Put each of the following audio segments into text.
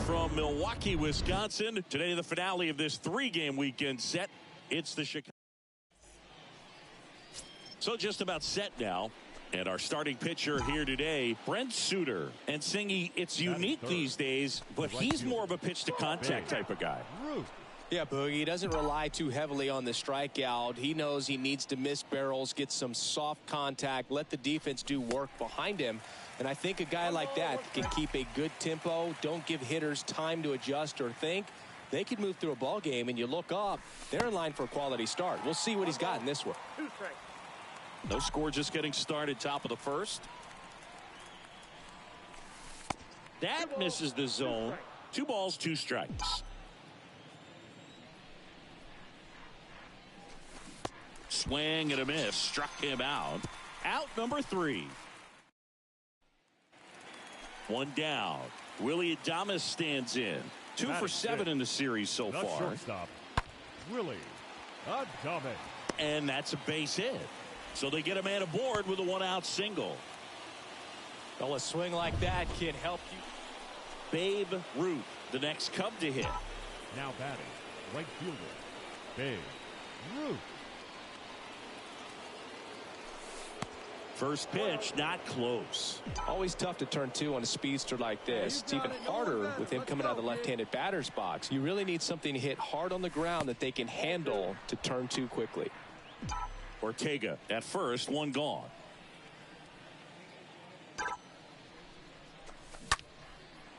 from Milwaukee, Wisconsin. Today, the finale of this 3-game weekend set. It's the Chicago. So just about set now. And our starting pitcher here today, Brent Suter. And Singy, it's unique these days, but he's more of a pitch-to-contact type of guy. Yeah, Boogie, he doesn't rely too heavily on the strikeout. He knows he needs to miss barrels, get some soft contact, let the defense do work behind him. And I think a guy like that can keep a good tempo, don't give hitters time to adjust or think. They can move through a ball game, and you look up, they're in line for a quality start. We'll see what he's got in this one. No score, just getting started, top of the first. That misses the zone. 2 balls, 2 strikes. Swing and a miss. Struck him out. Out number 3. 1 down. Willie Adames stands in. 2 for 7 in the series so far. Shortstop, Willie Adames. And that's a base hit. So they get a man aboard with a 1-out single. Well, a swing like that can help you. Babe Ruth, the next Cub to hit. Now batting, right fielder, Babe Ruth. First pitch, not close. Always tough to turn 2 on a speedster like this. It's even harder with him coming out of the left-handed batter's box. You really need something to hit hard on the ground that they can handle to turn 2 quickly. Ortega at first, 1 gone.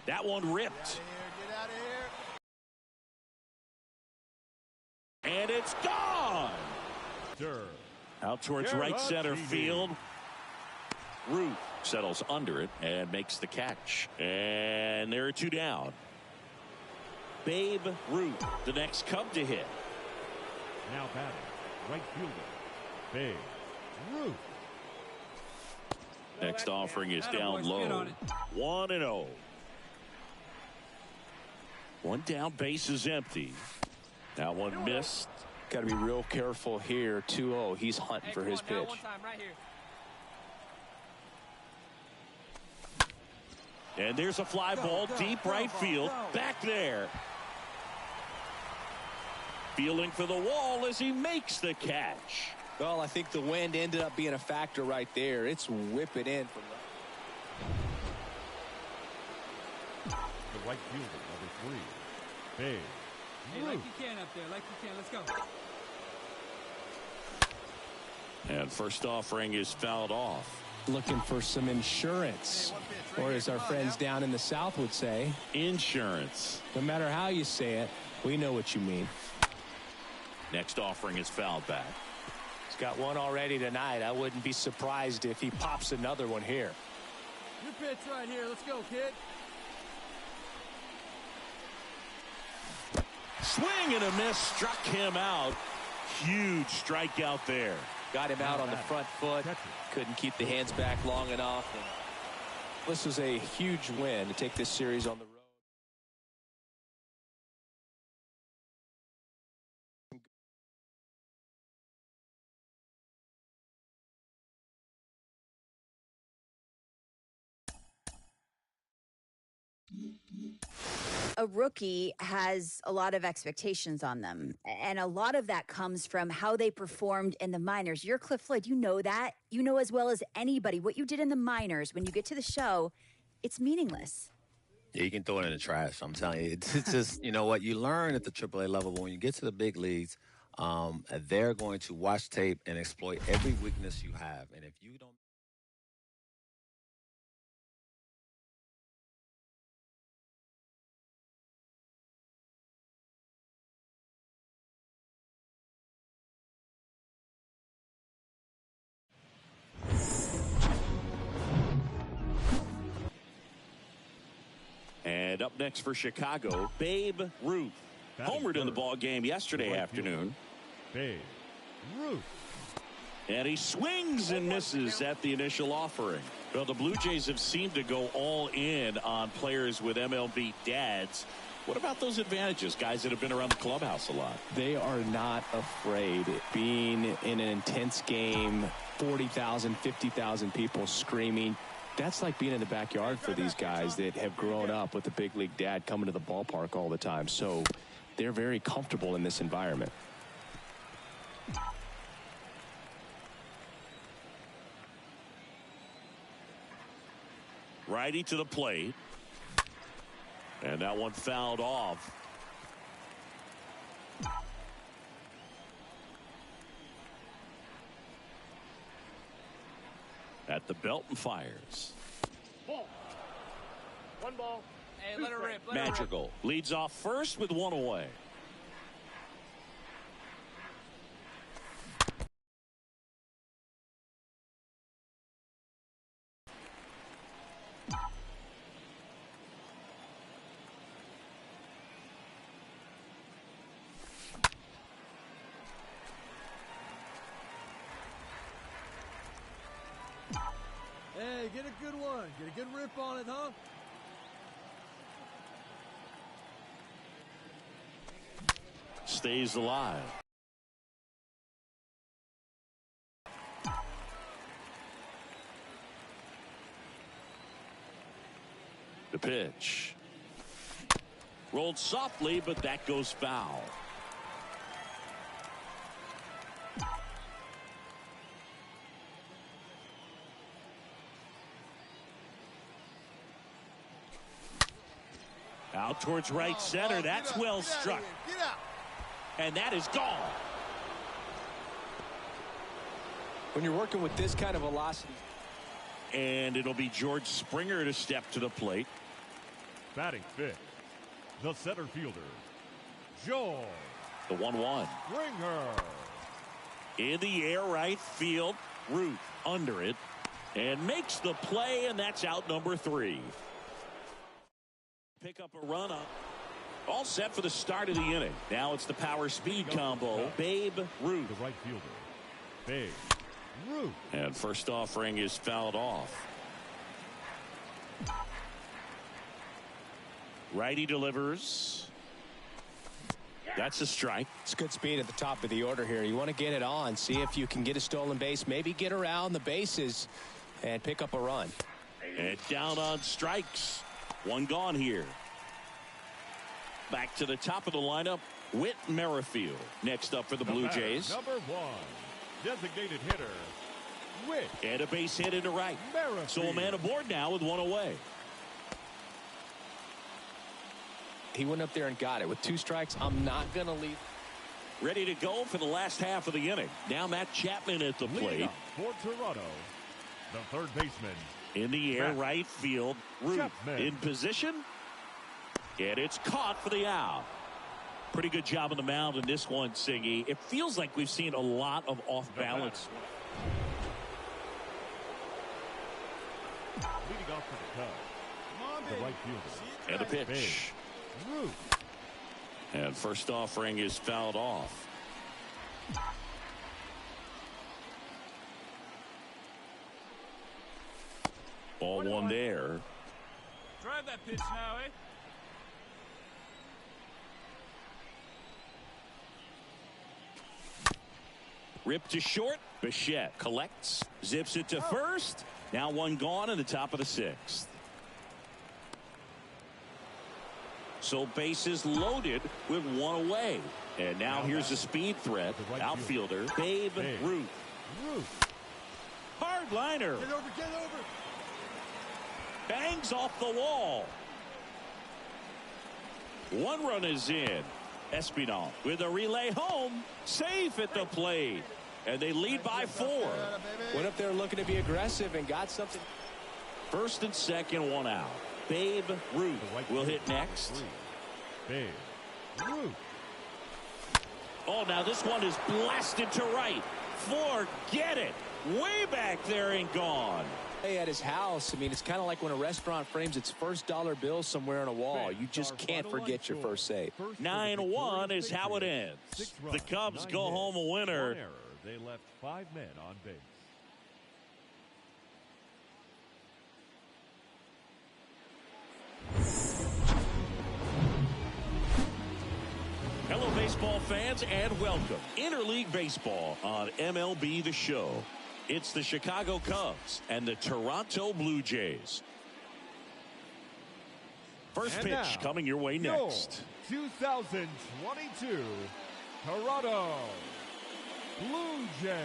That one ripped. Get out of here. And it's gone. Out towards right center field. Ruth settles under it and makes the catch. And there are 2 down. Babe Ruth, the next Cub to hit. Now batting, right fielder, Babe Ruth. Next offering is down low. 1-0. 1 down, base is empty. That one missed. Got to be real careful here. 2-0. He's hunting for his pitch. And there's a fly ball deep right field. Back there. Feeling for the wall as he makes the catch. Well, I think the wind ended up being a factor right there. It's whipping in from the right fielder, number 3, Babe Ruth. Like you can up there, like you can. Let's go. And first offering is fouled off. Looking for some insurance, or as our friends down in the South would say, insurance. No matter how you say it, we know what you mean. Next offering is fouled back. He's got one already tonight. I wouldn't be surprised if he pops another one here. Your pitch right here. Let's go, kid. Swing and a miss, struck him out. Huge strikeout there. Got him out on the front foot. Couldn't keep the hands back long enough. And this was a huge win to take this series on the road. A rookie has a lot of expectations on them, and a lot of that comes from how they performed in the minors. You're Cliff Floyd. You know that. You know as well as anybody what you did in the minors. When you get to the show, it's meaningless. Yeah, you can throw it in the trash. I'm telling you. It's just, you know what, you learn at the AAA level, but when you get to the big leagues, they're going to watch tape and exploit every weakness you have. And if you don't. And up next for Chicago, Babe Ruth. Homered in the ball game yesterday afternoon. Babe Ruth. And he swings and misses at the initial offering. Well, the Blue Jays have seemed to go all in on players with MLB dads. What about those advantages, guys that have been around the clubhouse a lot? They are not afraid. Being in an intense game, 40,000, 50,000 people screaming, That's like being in the backyard for these guys that have grown up with the big league dad coming to the ballpark all the time. So they're very comfortable in this environment. Righty to the plate. And that one fouled off. At the belt and fires. Ball. One ball. Hey, let her rip. Magical leads off first with one away. Hey, get a good one. Get a good rip on it, huh? Stays alive. The pitch. Rolled softly, but that goes foul. Out towards right center. That's well struck. Get out. And that is gone. When you're working with this kind of velocity. And it'll be George Springer to step to the plate. Batting fifth, the center fielder, George. The 1-1. Springer. In the air right field. Ruth under it. And makes the play, and that's out number 3. Pick up a run up. All set for the start of the inning. Now it's the power speed combo. Babe Ruth. The right fielder, Babe Ruth. And first offering is fouled off. Righty delivers. That's a strike. It's good speed at the top of the order here. You want to get it on. See if you can get a stolen base. Maybe get around the bases and pick up a run. And down on strikes. One gone here. Back to the top of the lineup, Whit Merrifield. Next up for the Blue Jays. Number 1, designated hitter, Whit. And a base hit into right. Merrifield. So a man aboard now with one away. He went up there and got it. With 2 strikes, I'm not going to leave. Ready to go for the last half of the inning. Now Matt Chapman at the plate. Leading for Toronto, the third baseman. In the air, right field. Ruth Chapman. in position. And it's caught for the out. Pretty good job on the mound in this one, Singy. It feels like we've seen a lot of off-balance. Leading off for the Cubs, the right fielder. And a pitch. Ruth. And first offering is fouled off. Ball one there. Drive that pitch now, eh? Ripped to short. Bichette collects. Zips it to first. Now one gone in the top of the 6th. So bases loaded with one away. And now here's a speed threat. Outfielder Babe Ruth. Hard liner. Get over, get over. Bangs off the wall. One run is in. Espinal with a relay home. Safe at the plate. And they lead by 4. Went up there looking to be aggressive and got something. First and second, one out. Babe Ruth will hit next. Babe Ruth. Oh, now this one is blasted to right. Forget it. Way back there and gone. At his house, I mean, it's kind of like when a restaurant frames its first dollar bill somewhere on a wall. You just can't forget your first save. 9-1 is how it ends. The Cubs go home a winner. They left 5 men on base. Hello, baseball fans, and welcome. Interleague Baseball on MLB The Show. It's the Chicago Cubs and the Toronto Blue Jays. First pitch now, coming your way next. 2022 Toronto Blue Jays.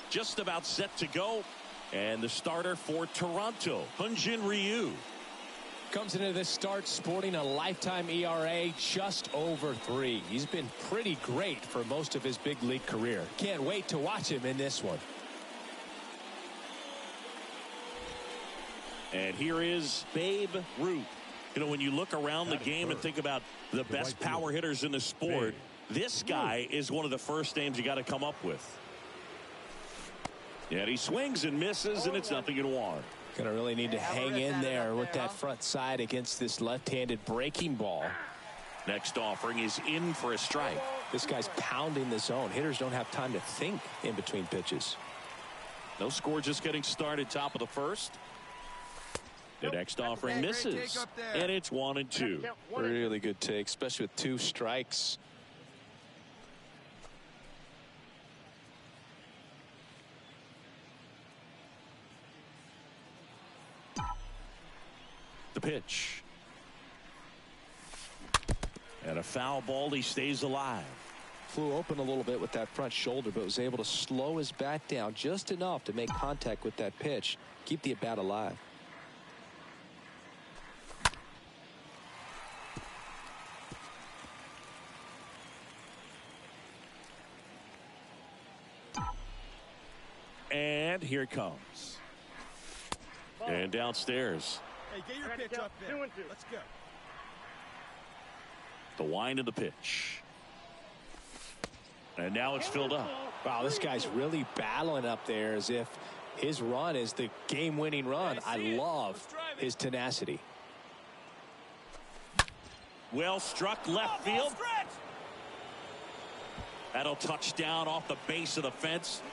Just about set to go. And the starter for Toronto, Hyun-Jin Ryu. Comes into this start sporting a lifetime ERA just over 3. He's been pretty great for most of his big league career. Can't wait to watch him in this one. And here is Babe Ruth. You know, when you look around the game and think about the best power hitters in the sport, this guy is one of the first names you got to come up with. And he swings and misses, and it's 0-1. Gonna really need to hang in there with that front side against this left-handed breaking ball. Next offering is in for a strike. This guy's pounding the zone. Hitters don't have time to think in between pitches. No score, just getting started, top of the first. The next offering misses, and it's 1-2. Really good take, especially with 2 strikes. The pitch. And a foul ball. He stays alive. Flew open a little bit with that front shoulder, but was able to slow his bat down just enough to make contact with that pitch. Keep the at-bat alive. And here it comes. And downstairs. Hey, get your pitch up there. 2-2. Let's go. The wind of the pitch. And now it's filled up. Wow, this guy's really battling up there as if his run is the game-winning run. I love his tenacity. Well struck left field. That'll touch down off the base of the fence.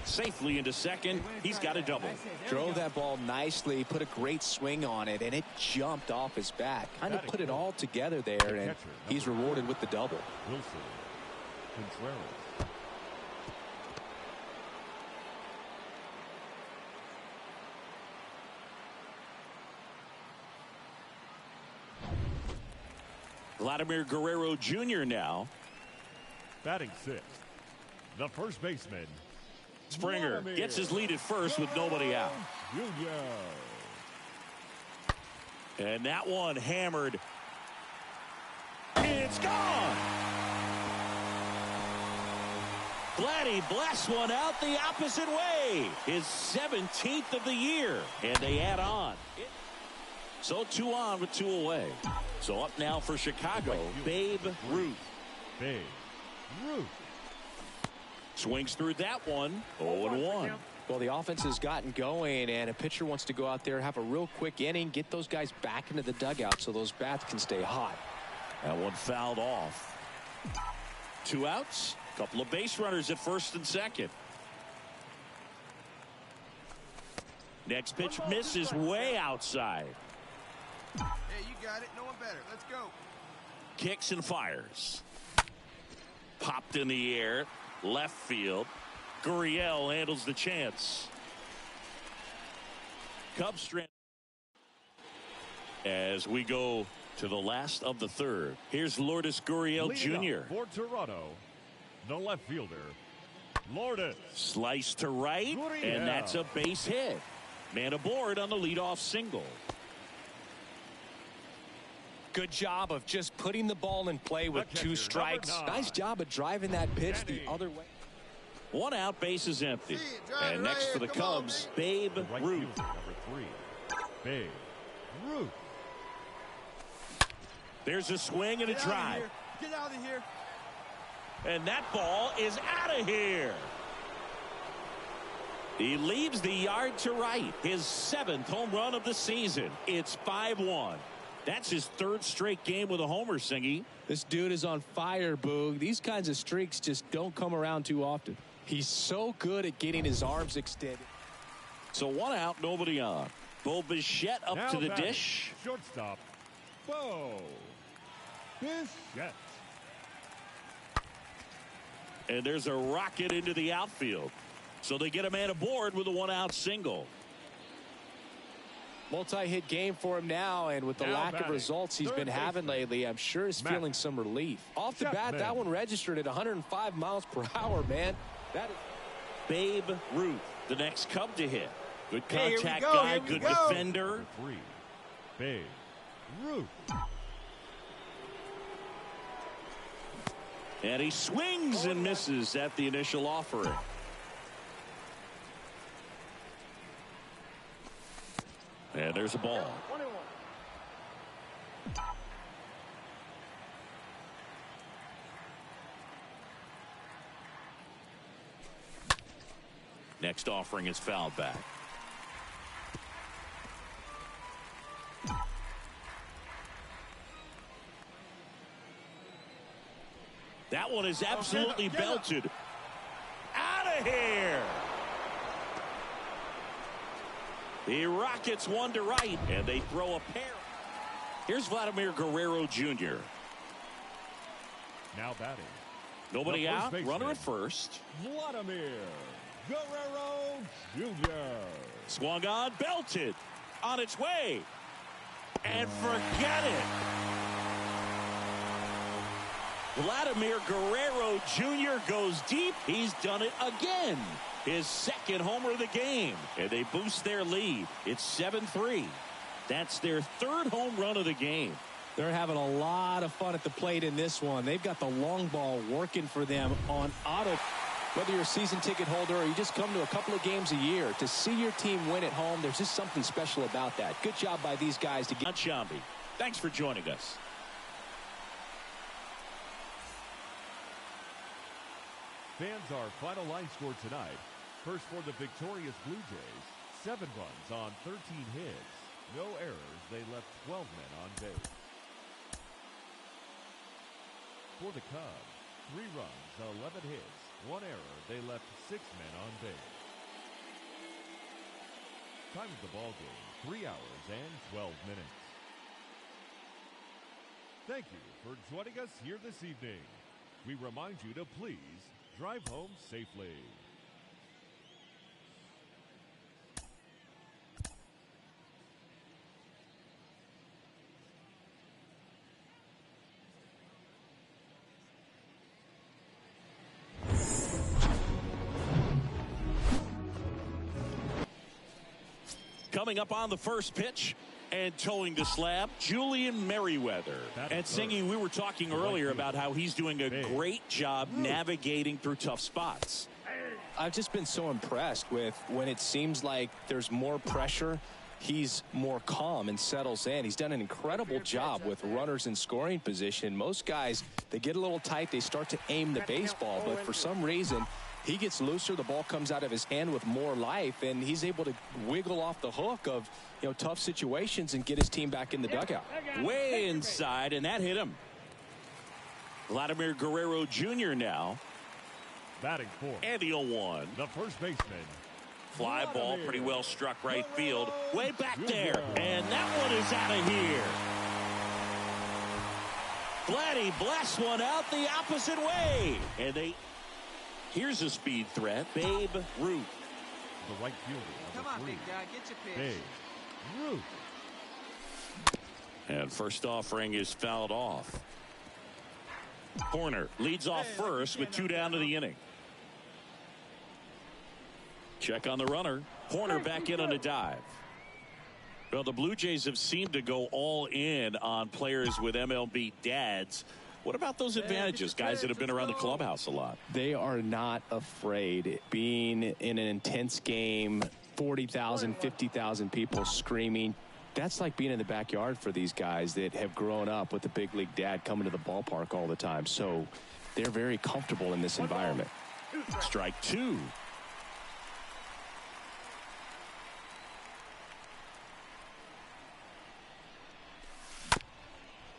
Safely into second. He's got a double. Drove that ball nicely, put a great swing on it, and it jumped off his bat. Kind of put it all together there, and he's rewarded with the double. Wilson Contreras. Vladimir Guerrero Jr. now. Batting 6th, the first baseman, Springer gets his lead at first with nobody out. And that one hammered. It's gone. Vladdy blasts one out the opposite way. His 17th of the year. And they add on. So 2 on with 2 away. So up now for Chicago, Babe Ruth. Babe Ruth. Swings through that one. 0-1. Well, the offense has gotten going, and a pitcher wants to go out there, have a real quick inning, get those guys back into the dugout so those bats can stay hot. That one fouled off. 2 outs. Couple of base runners at first and second. Next pitch misses way outside. Hey, you got it. No one better. Let's go. Kicks and fires. Popped in the air. Left field. Gurriel handles the chance. Cubs strand. As we go to the last of the third. Here's Lourdes Gurriel Jr. For Toronto, the left fielder, Lourdes. Slice to right, and that's a base hit. Man aboard on the leadoff single. Good job of just putting the ball in play with 2 strikes. Nice job of driving that pitch the other way. 1 out, base is empty. And next for the Cubs, Babe Ruth. Number 3, Babe Ruth. There's a swing and a drive. Get out of here. And that ball is out of here. He leaves the yard to right. His 7th home run of the season. It's 5-1. That's his 3rd straight game with a homer, Singy. This dude is on fire, Boog. These kinds of streaks just don't come around too often. He's so good at getting his arms extended. So 1 out, nobody on. Bo Bichette up Now to the batting, dish. Shortstop, Bo Bichette. And there's a rocket into the outfield. So they get a man aboard with a one-out single. Multi-hit game for him now, and with the lack of results he's been having lately, I'm sure he's feeling some relief. Off the bat, that one registered at 105 miles per hour, man. That is Babe Ruth, the next Cub to hit. Good contact guy, good defender. 3, Babe Ruth. And he swings and misses at the initial offering. And there's a ball. 21. Next offering is fouled back. That one is absolutely belted. Out of here. The Rockets one to right, and they throw a pair. Here's Vladimir Guerrero Jr. Now batting. Nobody out. baseman, Runner at first. Vladimir Guerrero Jr. Swung on, belted. On its way. And forget it. Vladimir Guerrero Jr. goes deep. He's done it again. His second homer of the game. And they boost their lead. It's 7-3. That's their third home run of the game. They're having a lot of fun at the plate in this one. They've got the long ball working for them on auto. Whether you're a season ticket holder or you just come to a couple of games a year, to see your team win at home, there's just something special about that. Good job by these guys to get. Shambi, thanks for joining us. Fans, our final line score tonight. First for the victorious Blue Jays, 7 runs on 13 hits. No errors. They left 12 men on base. For the Cubs, 3 runs, 11 hits. 1 error. They left 6 men on base. Time of the ball game, 3 hours and 12 minutes. Thank you for joining us here this evening. We remind you to please drive home safely. Coming up on the first pitch and towing the slab, Julian Merriweather. And Singy, we were talking earlier about how he's doing a great job navigating through tough spots. I've just been so impressed with when it seems like there's more pressure, he's more calm and settles in. He's done an incredible job with runners in scoring position. Most guys, they get a little tight, they start to aim the baseball, but for some reason, he gets looser, the ball comes out of his hand with more life, and he's able to wiggle off the hook of, tough situations and get his team back in the dugout. Way inside, and that hit him. Vladimir Guerrero Jr. now. Batting for And the 0-1. the first baseman. Fly ball pretty well struck right field. Way back there. And that one is out of here. Vladdy blasts one out the opposite way. And here's a speed threat. Babe Ruth. The right fielder. Come on, big guy, get your pitch. Babe Ruth. And first offering is fouled off. Horner leads off first with 2 down to the inning. Check on the runner. Horner back in on a dive. Well, the Blue Jays have seemed to go all in on players with MLB dads. What about those advantages, guys that have been around the clubhouse a lot? They are not afraid. Being in an intense game, 40,000, 50,000 people screaming. That's like being in the backyard for these guys that have grown up with the big league dad coming to the ballpark all the time. So they're very comfortable in this environment. Strike 2.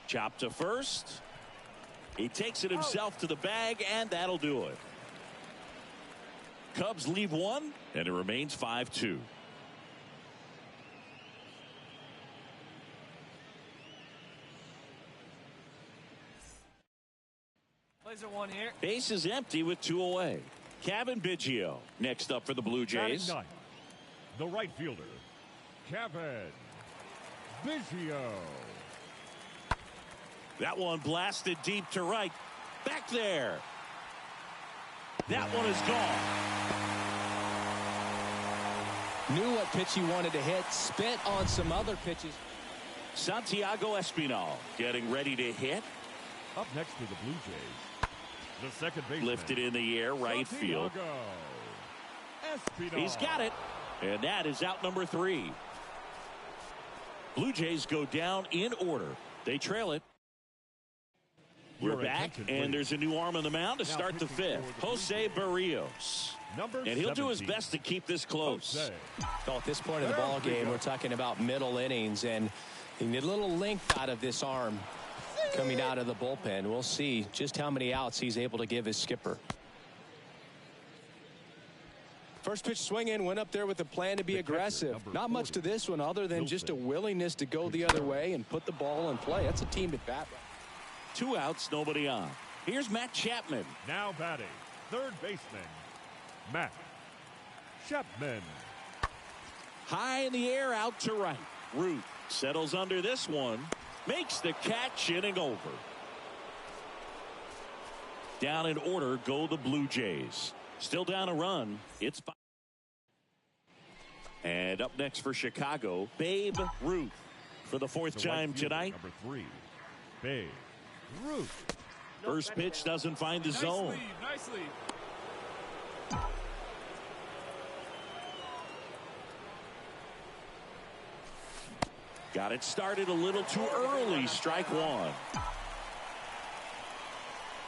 Chop to first. He takes it himself to the bag, and that'll do it. Cubs leave 1, and it remains 5-2. Plays at one here. Base is empty with 2 away. Kevin Biggio next up for the Blue Jays. Batting ninth, the right fielder, Kevin Biggio. That one blasted deep to right. Back there. That one is gone. Knew what pitch he wanted to hit. Spit on some other pitches. Santiago Espinal getting ready to hit. Up next to the Blue Jays, the second baseman. Lifted in the air, right field. Espinal. He's got it. And that is out number 3. Blue Jays go down in order. They trail it. We're back, and there's a new arm on the mound to start the 5th. Jose Barrios. And he'll do his best to keep this close. Well, at this point of the ball game, we're talking about middle innings, and you need a little length out of this arm coming out of the bullpen. We'll see just how many outs he's able to give his skipper. First pitch swinging, went up there with a plan to be aggressive. Not much to this one other than just a willingness to go the other way and put the ball in play. That's a team at bat. 2 outs, nobody on. Here's Matt Chapman. Now batting, third baseman, Matt Chapman. High in the air, out to right. Ruth settles under this one. Makes the catch, inning over. Down in order go the Blue Jays. Still down a run. It's 5. And up next for Chicago, Babe Ruth for the 4th time tonight. Number 3, Babe Ruth. First pitch doesn't find the zone. Nice lead. Got it started a little too early. Strike 1.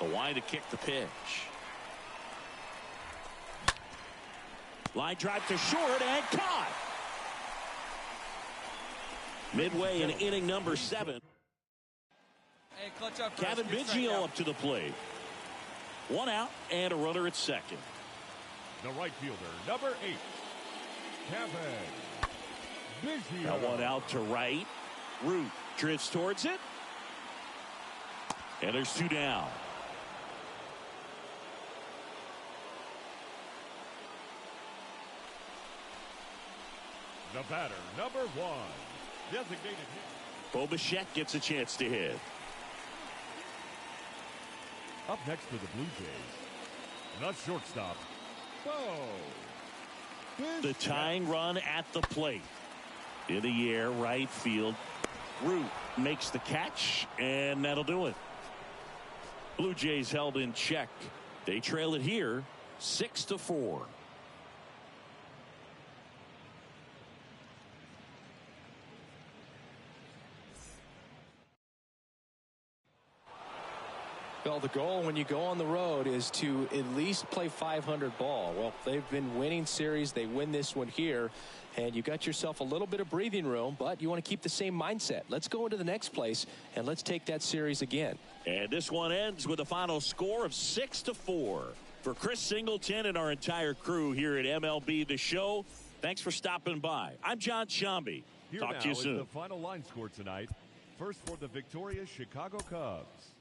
The wide to kick the pitch. Line drive to short and caught. Midway in inning number 7. Hey, clutch up. Kevin Biggio up to the plate. 1 out and a runner at second. The right fielder, number 8, Kevin Biggio. Now 1 out to right. Ruth drifts towards it. And there's 2 down. The batter, number 1, designated hit. Bo Bichette gets a chance to hit. Up next to the Blue Jays, the shortstop, Bo The Bichette. tying run at the plate. In the air, right field. Ruth makes the catch, and that'll do it. Blue Jays held in check. They trail it here, 6-4. Well, the goal when you go on the road is to at least play 500 ball. Well, they've been winning series. They win this one here, and you got yourself a little bit of breathing room, but you want to keep the same mindset. Let's go into the next place, and let's take that series again. And this one ends with a final score of 6-4. For Chris Singleton and our entire crew here at MLB The Show, thanks for stopping by. I'm John Shambi. Here Talk now to you is soon. the final line score tonight. First for the victorious Chicago Cubs.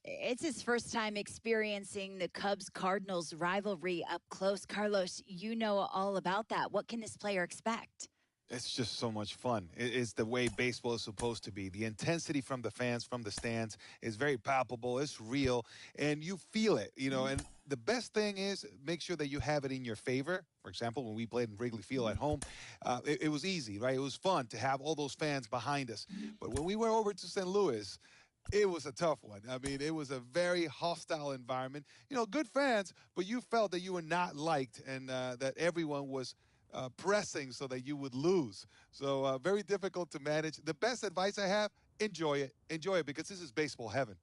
It's his first time experiencing the Cubs-Cardinals rivalry up close. Carlos, you know all about that. What can this player expect? It's just so much fun. It's the way baseball is supposed to be. The intensity from the fans, from the stands, is very palpable. It's real, and you feel it, you know. And the best thing is make sure that you have it in your favor. For example, when we played in Wrigley Field at home, it was easy, right? It was fun to have all those fans behind us. But when we went over to St. Louis, it was a tough one. I mean, it was a very hostile environment. You know, good fans, but you felt that you were not liked and that everyone was pressing so that you would lose. So very difficult to manage. The best advice I have, enjoy it. Enjoy it because this is baseball heaven.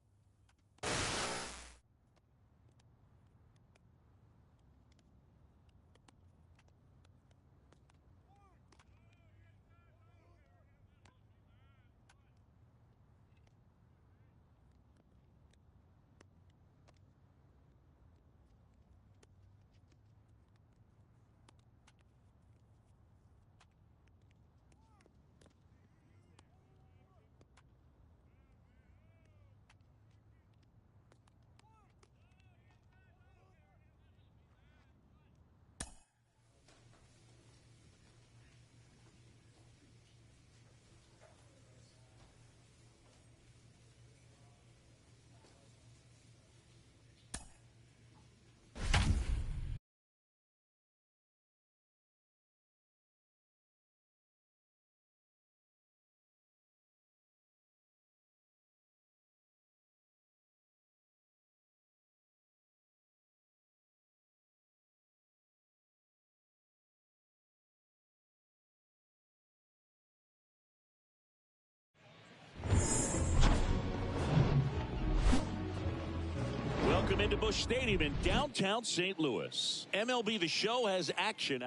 into Busch Stadium in downtown St. Louis. MLB The Show has action.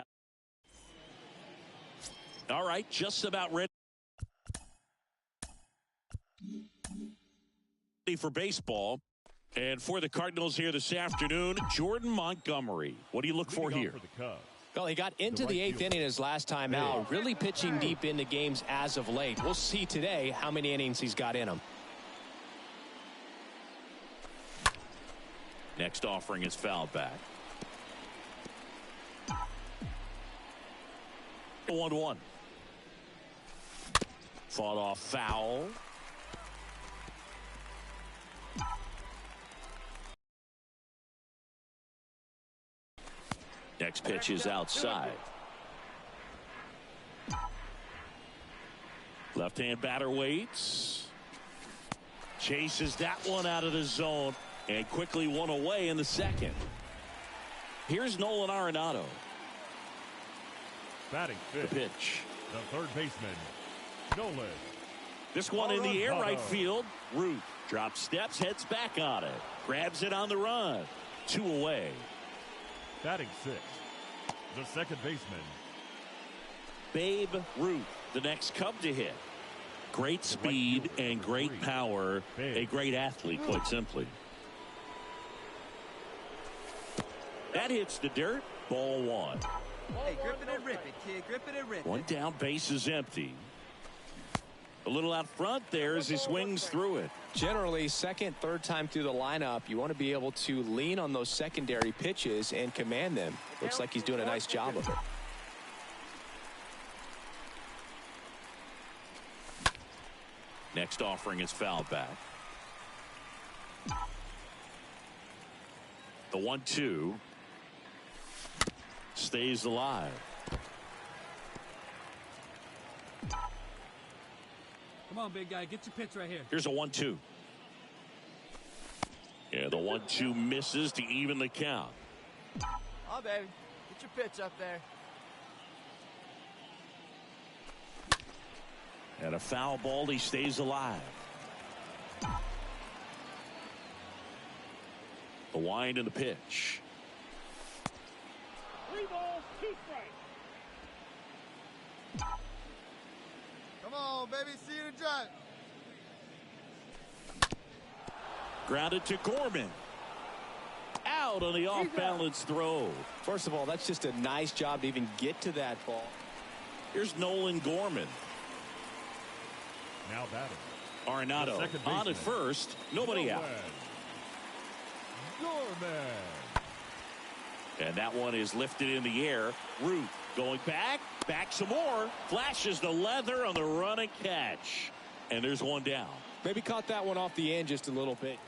All right, just about ready for baseball. And for the Cardinals here this afternoon, Jordan Montgomery. What do you look for here? Well, he got into the 8th inning his last time out, really pitching deep into games as of late. We'll see today how many innings he's got in him. Next offering is fouled back. 1-1. Fought off foul. Next pitch is outside. Left-hand batter waits. Chases that one out of the zone and quickly one away in the second. Here's Nolan Arenado. Batting fifth. The pitch. The third baseman, Nolan. This one in the air, right field. Ruth drops steps, heads back on it. Grabs it on the run. 2 away. Batting sixth, the second baseman, Babe Ruth, the next Cub to hit. Great speed and great power. A great athlete, quite simply. That hits the dirt. Ball 1. Hey, grip it and rip it, kid. Grip it and rip it. One down, base is empty. A little out front there as he swings through it. Generally, second, third time through the lineup, you want to be able to lean on those secondary pitches and command them. Looks like he's doing a nice job of it. Next offering is fouled back. The 1-2 stays alive. Come on, big guy. Get your pitch right here. Here's a 1-2. Yeah, the 1-2 misses to even the count. Oh, baby. Get your pitch up there. And a foul ball, he stays alive. The wind and the pitch. 3 balls, 2 strikes. Come on, baby. See you in the drive. Grounded to Gorman. Out on the off-balance throw. First of all, that's just a nice job to even get to that ball. Here's Nolan Gorman. now batting. Arenado on at first. Nobody out. Gorman. And that one is lifted in the air. Ruth going back some more. Flashes the leather on the run and catch. And there's one down. Maybe caught that one off the end just a little bit.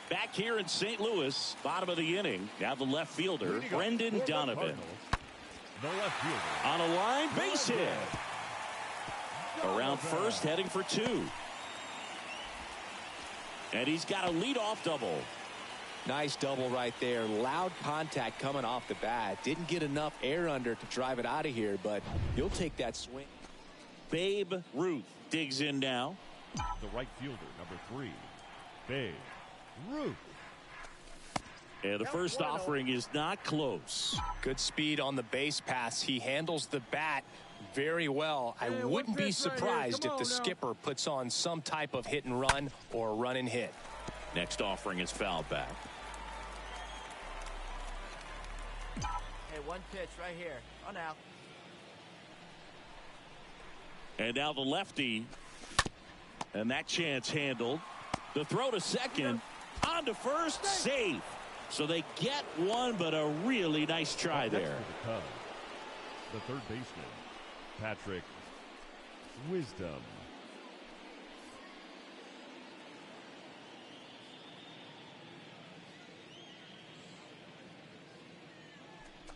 Back here in St. Louis, bottom of the inning. Now the left fielder, Brendan Donovan. The left fielder. On a line, base hit. Around first, heading for 2. And he's got a leadoff double. Nice double right there. Loud contact coming off the bat. Didn't get enough air under to drive it out of here, but you'll take that swing. Babe Ruth digs in now. The right fielder, number 3, Babe Ruth. And the first offering is not close. Good speed on the base pass. He handles the bat very well. I wouldn't be surprised if the skipper puts on some type of hit and run or run and hit. Next offering is fouled back. Hey, one pitch right here. On out. And now the lefty. And that chance handled. The throw to second. On to first. Safe. So they get one, but a really nice try there. The third baseman, Patrick Wisdom.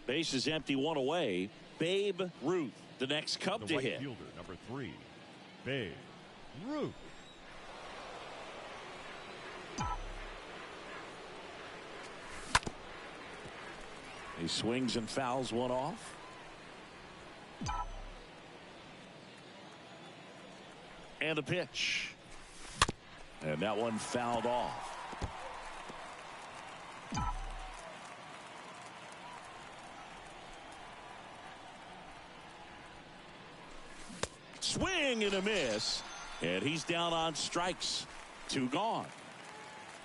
Base is empty, one away. Babe Ruth, the next Cub The to right hit. fielder, number 3, Babe Ruth. He swings and fouls one off. And the pitch. And that one fouled off. swing and a miss. And he's down on strikes. 2 gone.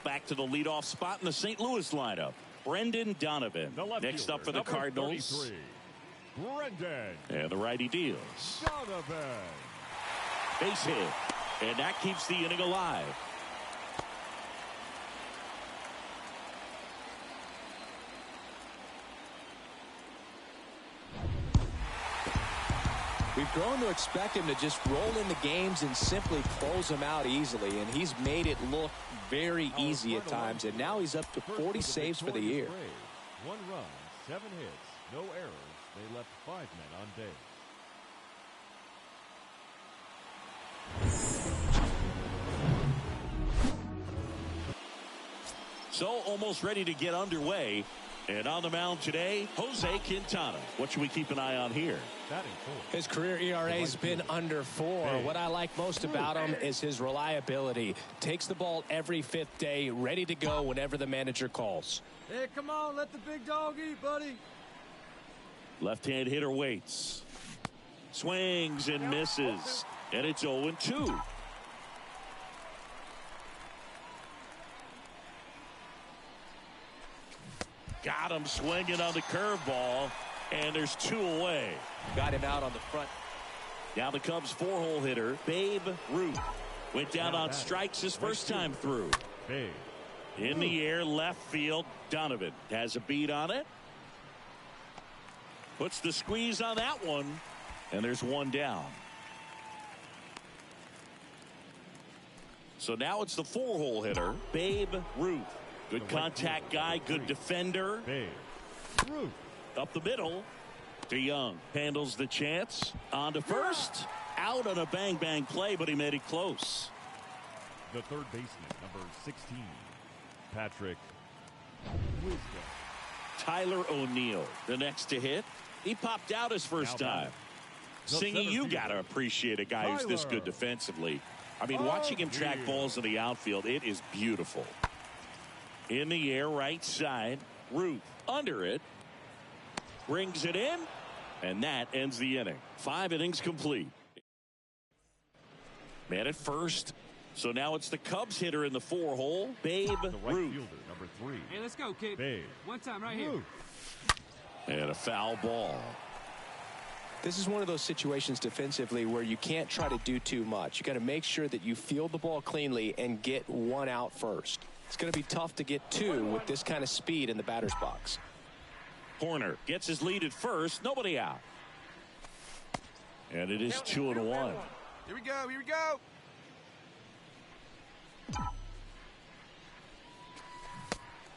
Back to the leadoff spot in the St. Louis lineup. Brendan Donovan. Next up for the Cardinals. 33, Brendan. And the righty deals. Donovan. Base hit. And that keeps the inning alive. We've grown to expect him to just roll into games and simply close them out easily, and he's made it look very easy at times, and now he's up to 40 saves for the year. 1 run, 7 hits, no errors. They left 5 men on base. So almost ready to get underway. And on the mound today, Jose Quintana. What should we keep an eye on here? His career ERA's been under 4. What I like most about him is his reliability. Takes the ball every 5th day, ready to go whenever the manager calls. Hey, come on, let the big dog eat, buddy. Left-hand hitter waits. Swings and misses. And it's 0-2. Got him swinging on the curveball, and there's 2 away. Got him out on the front. Now the Cubs 4-hole hitter, Babe Ruth. Went down on strikes his first time through. In the air, left field, Donovan has a beat on it. Puts the squeeze on that one, and there's 1 down. So now it's the 4-hole hitter, Babe Ruth. Good contact guy, good defender. Up the middle to Young. Handles the chance. On to first. Out on a bang-bang play, but he made it close. The third baseman, number 16, Patrick Wisdom. Tyler O'Neill, the next to hit. He popped out his first time. Singy, you got to appreciate a guy who's this good defensively. I mean, watching him track balls in the outfield, it is beautiful. In the air, right side. Ruth under it. Brings it in. And that ends the inning. 5 innings complete. Man at first. So now it's the Cubs hitter in the 4-hole, Babe Ruth. Number 3. Hey, let's go, kid. Babe. One time right here. And a foul ball. This is one of those situations defensively where you can't try to do too much. You got to make sure that you field the ball cleanly and get 1 out first. It's going to be tough to get 2 with this kind of speed in the batter's box. Horner gets his lead at first. Nobody out. And it is 2-1. Here we go. Here we go.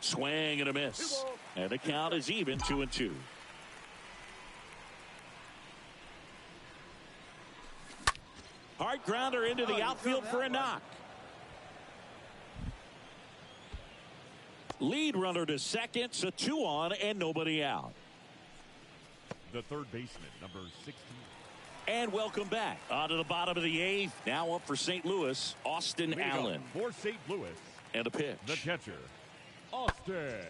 Swing and a miss. And the count is even, 2-2. Hard grounder into the outfield for a knock. Lead runner to second, so 2 on and nobody out. The third baseman, number 16. And welcome back. On to the bottom of the 8th. Now up for St. Louis, Austin Allen. For St. Louis. And a pitch. The catcher, Austin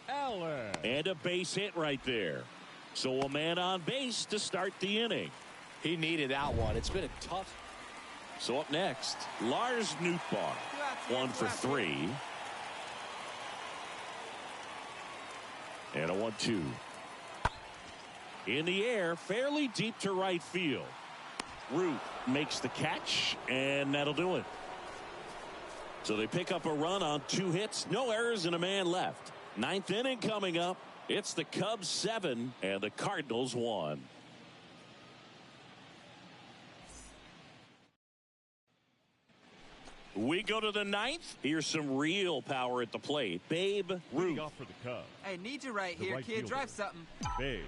Allen. And a base hit right there. So a man on base to start the inning. He needed that one. It's been a tough. So up next, Lars Nootbaar. 1 for 3. And a 1-2. In the air, fairly deep to right field. Ruth makes the catch, and that'll do it. So they pick up a run on 2 hits, no errors, and a man left. 9th inning coming up. It's the Cubs 7 and the Cardinals 1. We go to the 9th. Here's some real power at the plate. Babe Ruth. Off for the Cubs. Hey, need you right here, kid. Fielder. Drive something. Babe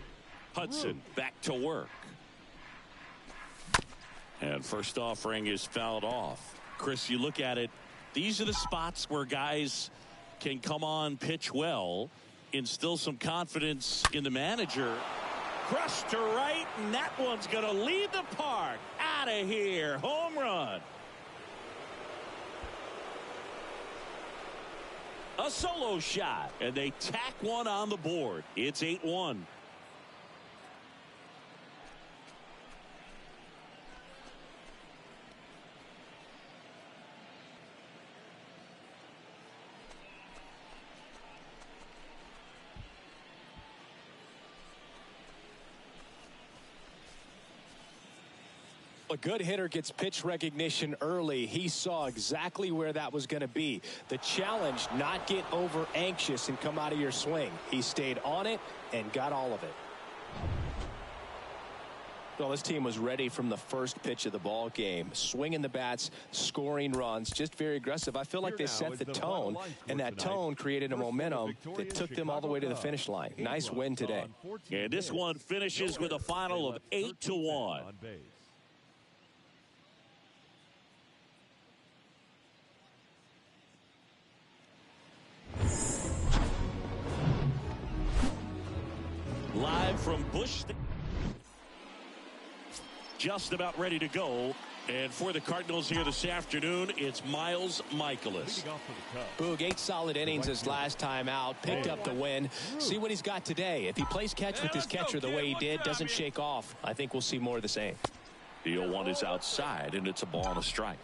Hudson back to work. And first offering is fouled off. Chris, you look at it. These are the spots where guys can come on, pitch well, instill some confidence in the manager. Crushed to right, and that one's going to leave the park. Out of here. Home run. A solo shot, and they tack one on the board. It's 8-1. A good hitter gets pitch recognition early. He saw exactly where that was going to be. The challenge, not get over anxious and come out of your swing. He stayed on it and got all of it. Well, this team was ready from the first pitch of the ball game. Swinging the bats, scoring runs, just very aggressive. I feel like they set the tone, and that tone created a momentum that took them all the way to the finish line. Nice win today. And this one finishes with a final of 8-1. Live from Busch, just about ready to go. And for the Cardinals here this afternoon, it's Miles Michaelis. Boog, 8 solid innings his last time out. Picked up the win. See what he's got today. If he plays catch with his catcher the way he did, doesn't shake off, I think we'll see more of the same. The 0-1 is outside, and it's a ball and a strike.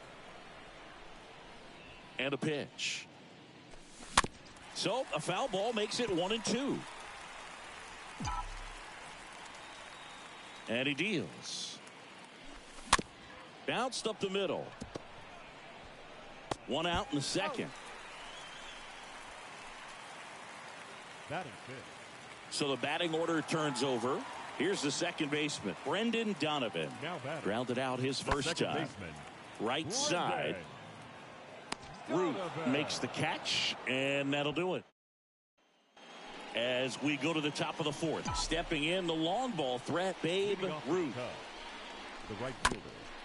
And a pitch. So a foul ball makes it 1-2. And he deals. Bounced up the middle. 1 out in the second. So the batting order turns over. Here's the second baseman, Brendan Donovan. Grounded out his first time. Right side. Ruth makes the catch, and that'll do it. As we go to the top of the fourth, stepping in the long ball threat, Babe Ruth.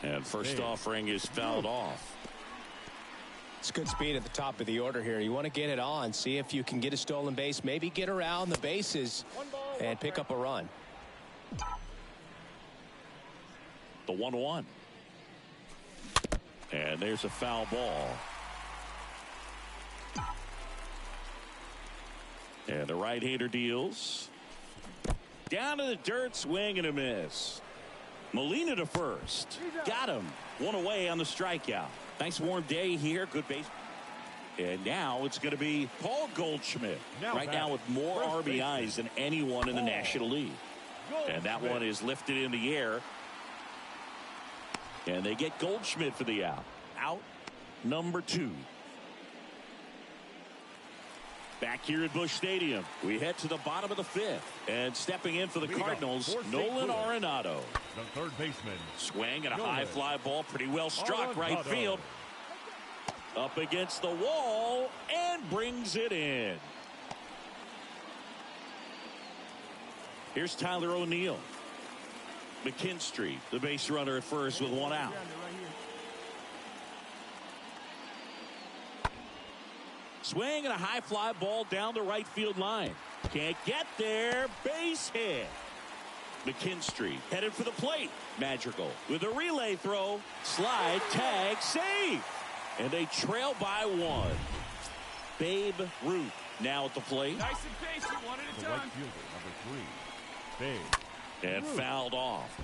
And first offering is fouled off. It's good speed at the top of the order here. You want to get it on, see if you can get a stolen base, maybe get around the bases and pick up a run. The 1-1. And there's a foul ball. And the right-hander deals. Down to the dirt, swing and a miss. Molina to first. Got him. 1 away on the strikeout. Nice warm day here. Good base. And now it's going to be Paul Goldschmidt. Right now with more RBIs than anyone in the National League. And that one is lifted in the air. And they get Goldschmidt for the out. Out number 2. Back here at Busch Stadium, we head to the bottom of the 5th. And stepping in for the Cardinals, Nolan Arenado. The third baseman. Swing and a high fly ball, pretty well struck right field. Up against the wall and brings it in. Here's Tyler O'Neill. McKinstry, the base runner at first with 1 out. Swing and a high fly ball down the right field line. Can't get there. Base hit. McKinstry headed for the plate. Magical with a relay throw. Slide, tag, save. And they trail by 1. Babe Ruth now at the plate. Nice and patient, 1 at a time. Right fielder, number 3. Babe. And fouled off.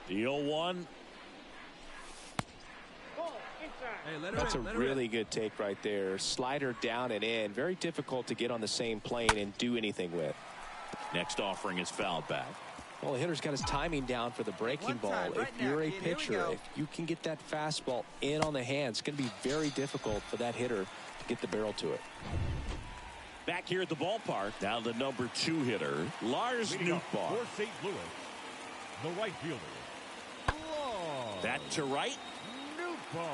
The 0-1. Hey, That's a really good take right there. Slider down and in. Very difficult to get on the same plane and do anything with. Next offering is fouled back. Well, the hitter's got his timing down for the breaking ball. If you're a pitcher, if you can get that fastball in on the hand, it's going to be very difficult for that hitter to get the barrel to it. Back here at the ballpark, now the number 2 hitter, Lars Nootbaar. For St. Louis, the right fielder. That to right. Nootbaar.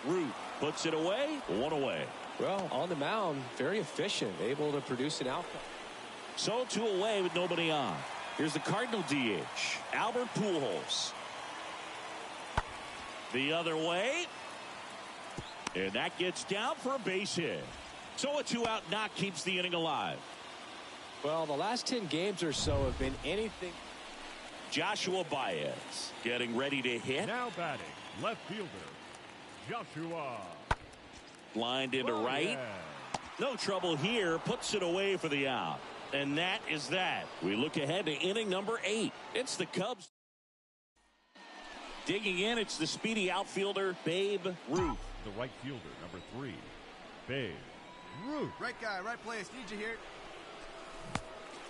Ruth puts it away. 1 away. Well, on the mound, very efficient, able to produce an outcome. So 2 away with nobody on. Here's the Cardinal DH, Albert Pujols. The other way. And that gets down for a base hit. So a 2-out knock keeps the inning alive. Well, the last 10 games or so have been anything. Joshua Baez getting ready to hit. Now batting, left fielder, Joshua. Lined into right. No trouble here. Puts it away for the out. And that is that. We look ahead to inning number 8. It's the Cubs. Digging in, it's the speedy outfielder, Babe Ruth. The right fielder, number 3, Babe Ruth. Right guy, right place. Need you here.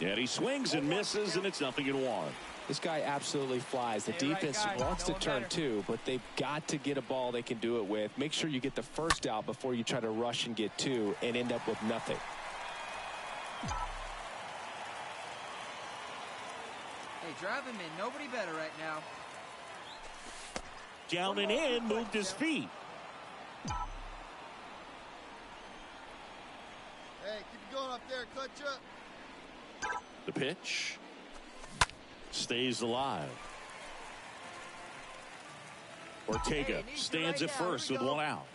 And he swings and misses, and it's 0-1. This guy absolutely flies. The defense wants to turn two, but they've got to get a ball they can do it with. Make sure you get the first out before you try to rush and get two and end up with nothing. Hey, drive him in. Nobody better right now. Down and in, moved his feet. Hey, keep it going up there. Clutch up. The pitch stays alive. Ortega stands at first with one out.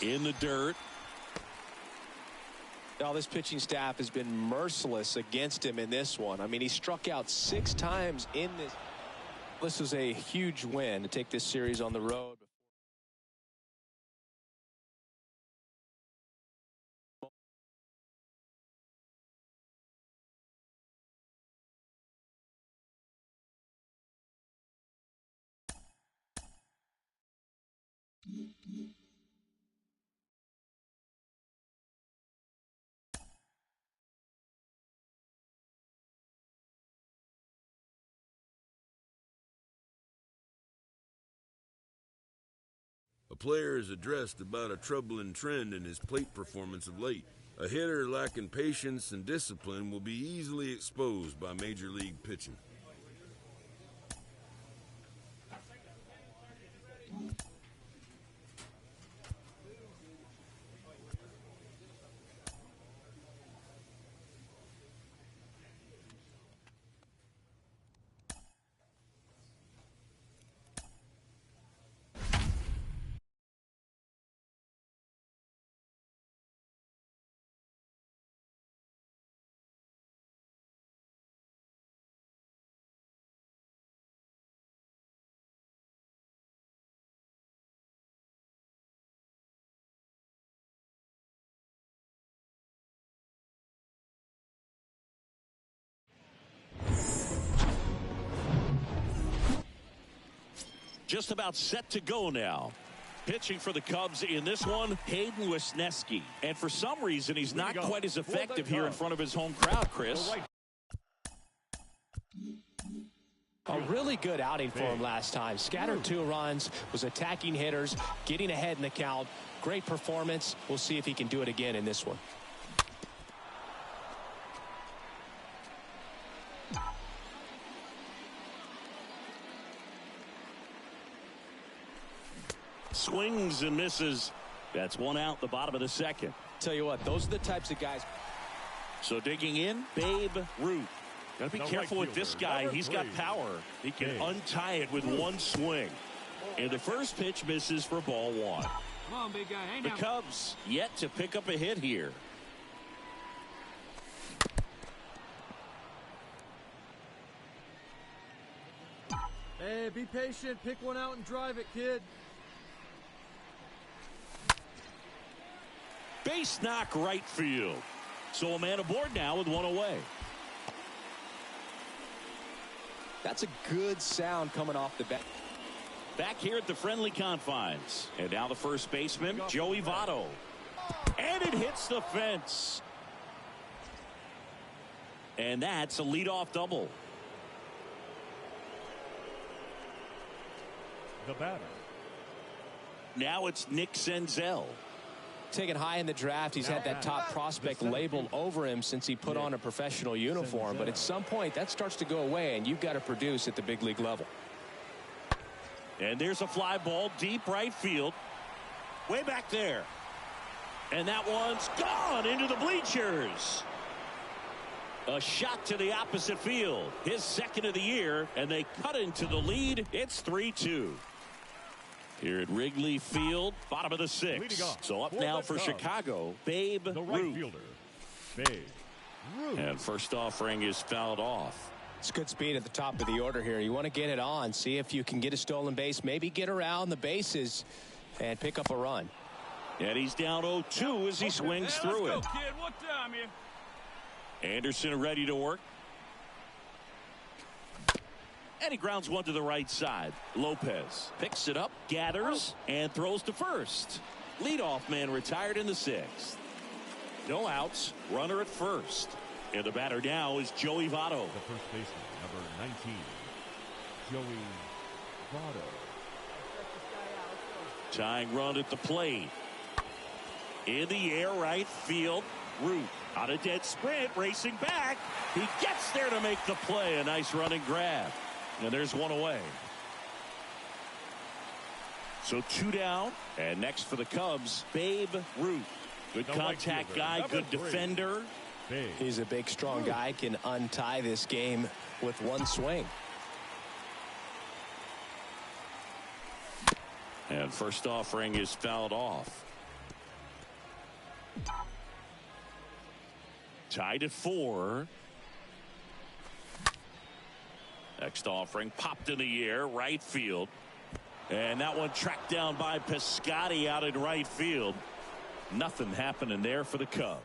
In the dirt. Now, this pitching staff has been merciless against him in this one. I mean, he struck out 6 times in this. This was a huge win to take this series on the road. A player has addressed about a troubling trend in his plate performance of late. A hitter lacking patience and discipline will be easily exposed by major league pitching. Just about set to go now. Pitching for the Cubs in this one, Hayden Wesneski. And for some reason, he's not quite as effective here in front of his home crowd, Chris. A really good outing for him last time. Scattered 2 runs, was attacking hitters, getting ahead in the count. Great performance. We'll see if he can do it again in this one. Swings and misses. That's 1 out, the bottom of the second. Tell you what, those are the types of guys. So digging in, Babe Ruth. Got to be careful with this guy. He's got power. He can untie it with one swing. And the first pitch misses for ball 1. Come on, big guy. Hey, the now. Cubs yet to pick up a hit here. Hey, be patient. Pick one out and drive it, kid. Base knock right field. So a man aboard now with 1 away. That's a good sound coming off the bat. Back here at the friendly confines. And now the first baseman, Joey Votto. And it hits the fence. And that's a leadoff double. The batter. Now it's Nick Senzel. Taken high in the draft, he's had that top prospect labeled over him since he put on a professional uniform. But at some point, that starts to go away, and you've got to produce at the big league level. And there's a fly ball deep right field. Way back there. And that one's gone into the bleachers. A shot to the opposite field. His second of the year, and they cut into the lead. It's 3-2. Here at Wrigley Field, bottom of the 6th. So up now for Chicago, Babe The right Ruth. fielder, Babe Ruth. And first offering is fouled off. It's good speed at the top of the order here. You want to get it on, see if you can get a stolen base, maybe get around the bases and pick up a run. And he's down 0-2 as he swings through it. Let's go, kid. What time here? Anderson ready to work. And he grounds one to the right side. Lopez picks it up, gathers, and throws to first. Leadoff man retired in the 6th. No outs. Runner at first. And the batter now is Joey Votto. The first baseman, number 19, Joey Votto. Tying run at the plate. In the air, right field. Ruth on a dead sprint, racing back. He gets there to make the play. A nice running grab. And there's one away. So 2 down. And next for the Cubs, Babe Ruth. Good contact guy, good defender. He's a big, strong guy. Can untie this game with one swing. And first offering is fouled off. Tied at 4. Next offering popped in the air, right field. And that one tracked down by Piscotty out in right field. Nothing happening there for the Cubs.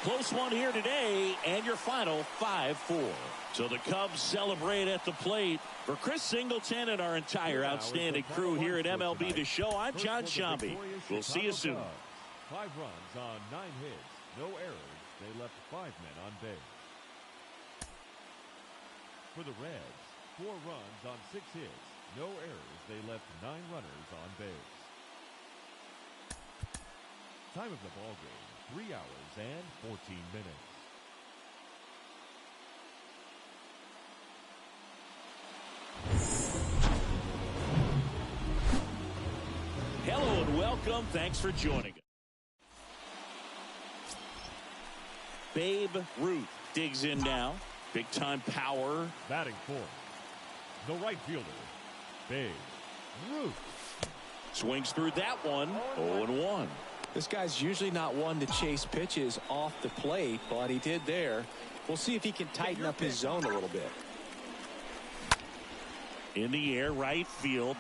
Close one here today, and your final 5-4. So the Cubs celebrate at the plate. For Chris Singleton and our entire outstanding crew here at MLB The Show, I'm John Shambi. We'll see you soon. 5 runs on 9 hits, no errors. They left 5 men on base. For the Reds, 4 runs on 6 hits, no errors. They left 9 runners on base. Time of the ball game, 3 hours and 14 minutes. Hello and welcome. Thanks for joining us. Babe Ruth digs in now. Big time power. Batting fourth, the right fielder, Babe Ruth. Swings through that one. 0-1. This guy's usually not one to chase pitches off the plate, but he did there. We'll see if he can tighten up his zone a little bit. In the air, right field.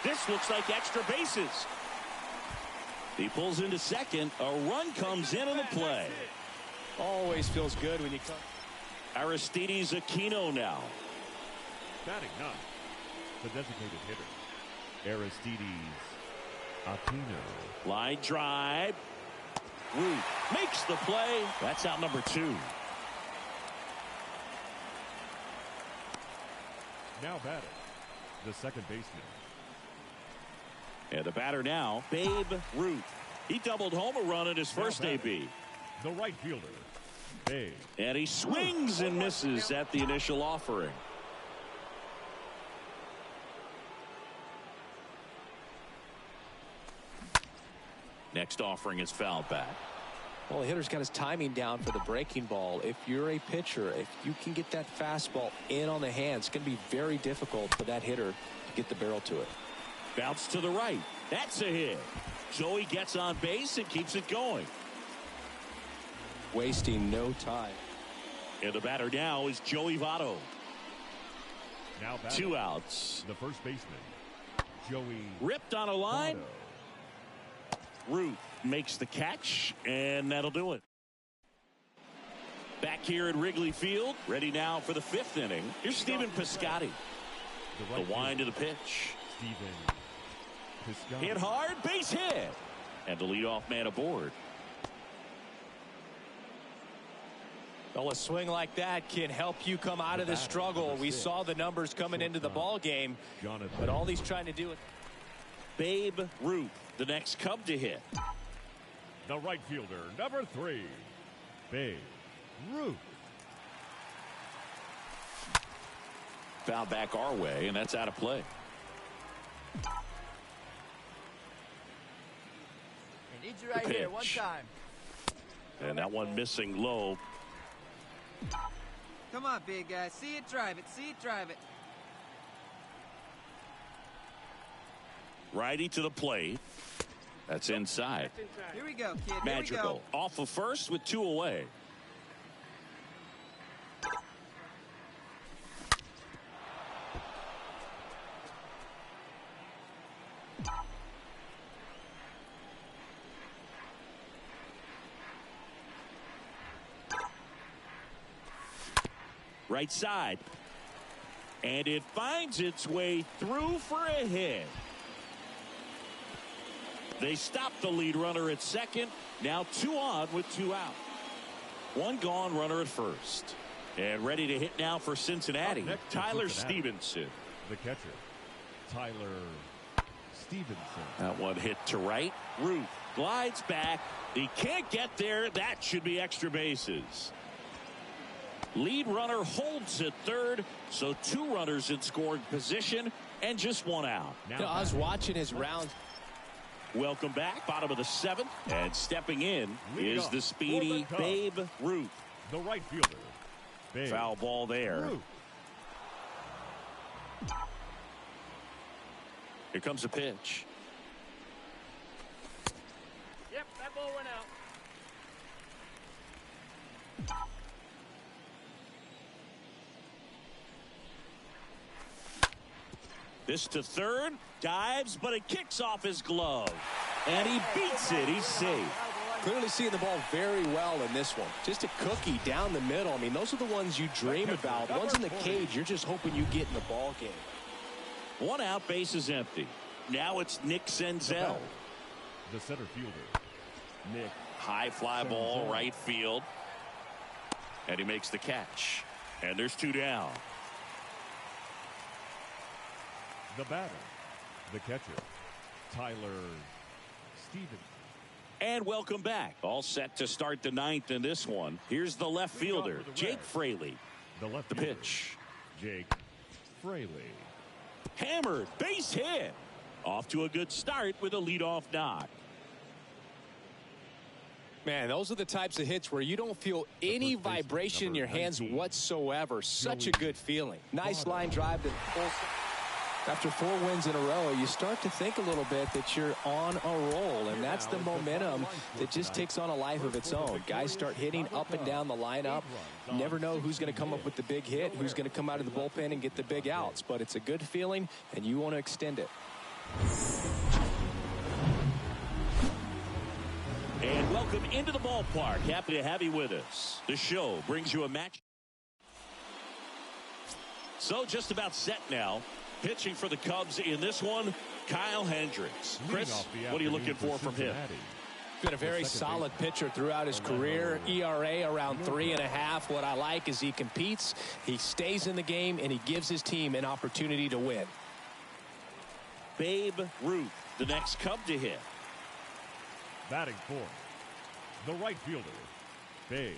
This looks like extra bases. He pulls into second. A run comes in on the play. Always feels good when you come. Aristides Aquino now. Batting ninth, the designated hitter, Aristides Aquino. Line drive. Ruth makes the play. That's out number 2. Now batting, the second baseman. And the batter now, Babe Ruth. He doubled home a run in his first AB. The right fielder, Babe. And he swings and misses at the initial offering. Next offering is fouled back. Well, the hitter's got his timing down for the breaking ball. If you're a pitcher, if you can get that fastball in on the hand, it's going to be very difficult for that hitter to get the barrel to it. Bounce to the right. That's a hit. Joey gets on base and keeps it going. Wasting no time. And the batter now is Joey Votto. Now batting, 2 outs. the first baseman, Joey. Ripped on a line. Votto. Ruth makes the catch, and that'll do it. Back here at Wrigley Field, ready now for the 5th inning. Here's Stephen Piscotty. The wind to the pitch. Stephen Piscotty. Hit hard, base hit. And the leadoff man aboard. Well, a swing like that can help you come out of the struggle. We saw the numbers coming into the ball game, but all he's trying to do is Babe Ruth, the next Cub to hit. The right fielder, number 3, Babe Ruth. Foul back our way, and that's out of play. I need you right here, one time. And that one missing low. Come on, big guy. See it, drive it. See it, drive it. Righty to the plate. That's inside. Here we go, kid. Magical. Here we go. Off of first with 2 away. Right side. And it finds its way through for a hit. They stop the lead runner at second. Now 2 on with 2 out. 1 gone, runner at first. And ready to hit now for Cincinnati, Tyler Stevenson. The catcher, Tyler Stevenson. That one hit to right. Ruth glides back. He can't get there. That should be extra bases. Lead runner holds at third, so 2 runners in scoring position and just 1 out. I was watching his round. Welcome back, bottom of the 7th, and stepping in is the speedy Babe Ruth. The right fielder, Babe. Foul ball there. Ruth. Here comes a pitch. Yep, that ball went out. This to third, dives, but it kicks off his glove. And he beats it. He's safe. Clearly seeing the ball very well in this one. Just a cookie down the middle. I mean, those are the ones you dream about. The ones in the cage, you're just hoping you get in the ball game. 1 out, base is empty. Now it's Nick Senzel. The center fielder, Nick. High fly ball, right field. And he makes the catch. And there's 2 down. The batter, the catcher, Tyler Stevenson. And welcome back. All set to start the 9th in this one. Here's the left fielder, Jake Fraley. The pitch. Jake Fraley. Hammered, base hit. Off to a good start with a leadoff knock. Man, those are the types of hits where you don't feel any vibration in your hands whatsoever. Such a good feeling. Nice line drive to full. After 4 wins in a row, you start to think a little bit that you're on a roll, and that's the momentum that just takes on a life of its own. Guys start hitting up and down the lineup. You never know who's going to come up with the big hit, who's going to come out of the bullpen and get the big outs, but it's a good feeling, and you want to extend it. And welcome into the ballpark. Happy to have you with us. The show brings you a match. So just about set now. Pitching for the Cubs in this one, Kyle Hendricks. Chris, what are you looking for from him? Been a very solid pitcher throughout his career. ERA around 3.5. What I like is he competes, he stays in the game, and he gives his team an opportunity to win. Babe Ruth, the next Cub to hit. Batting fourth, the right fielder, Babe.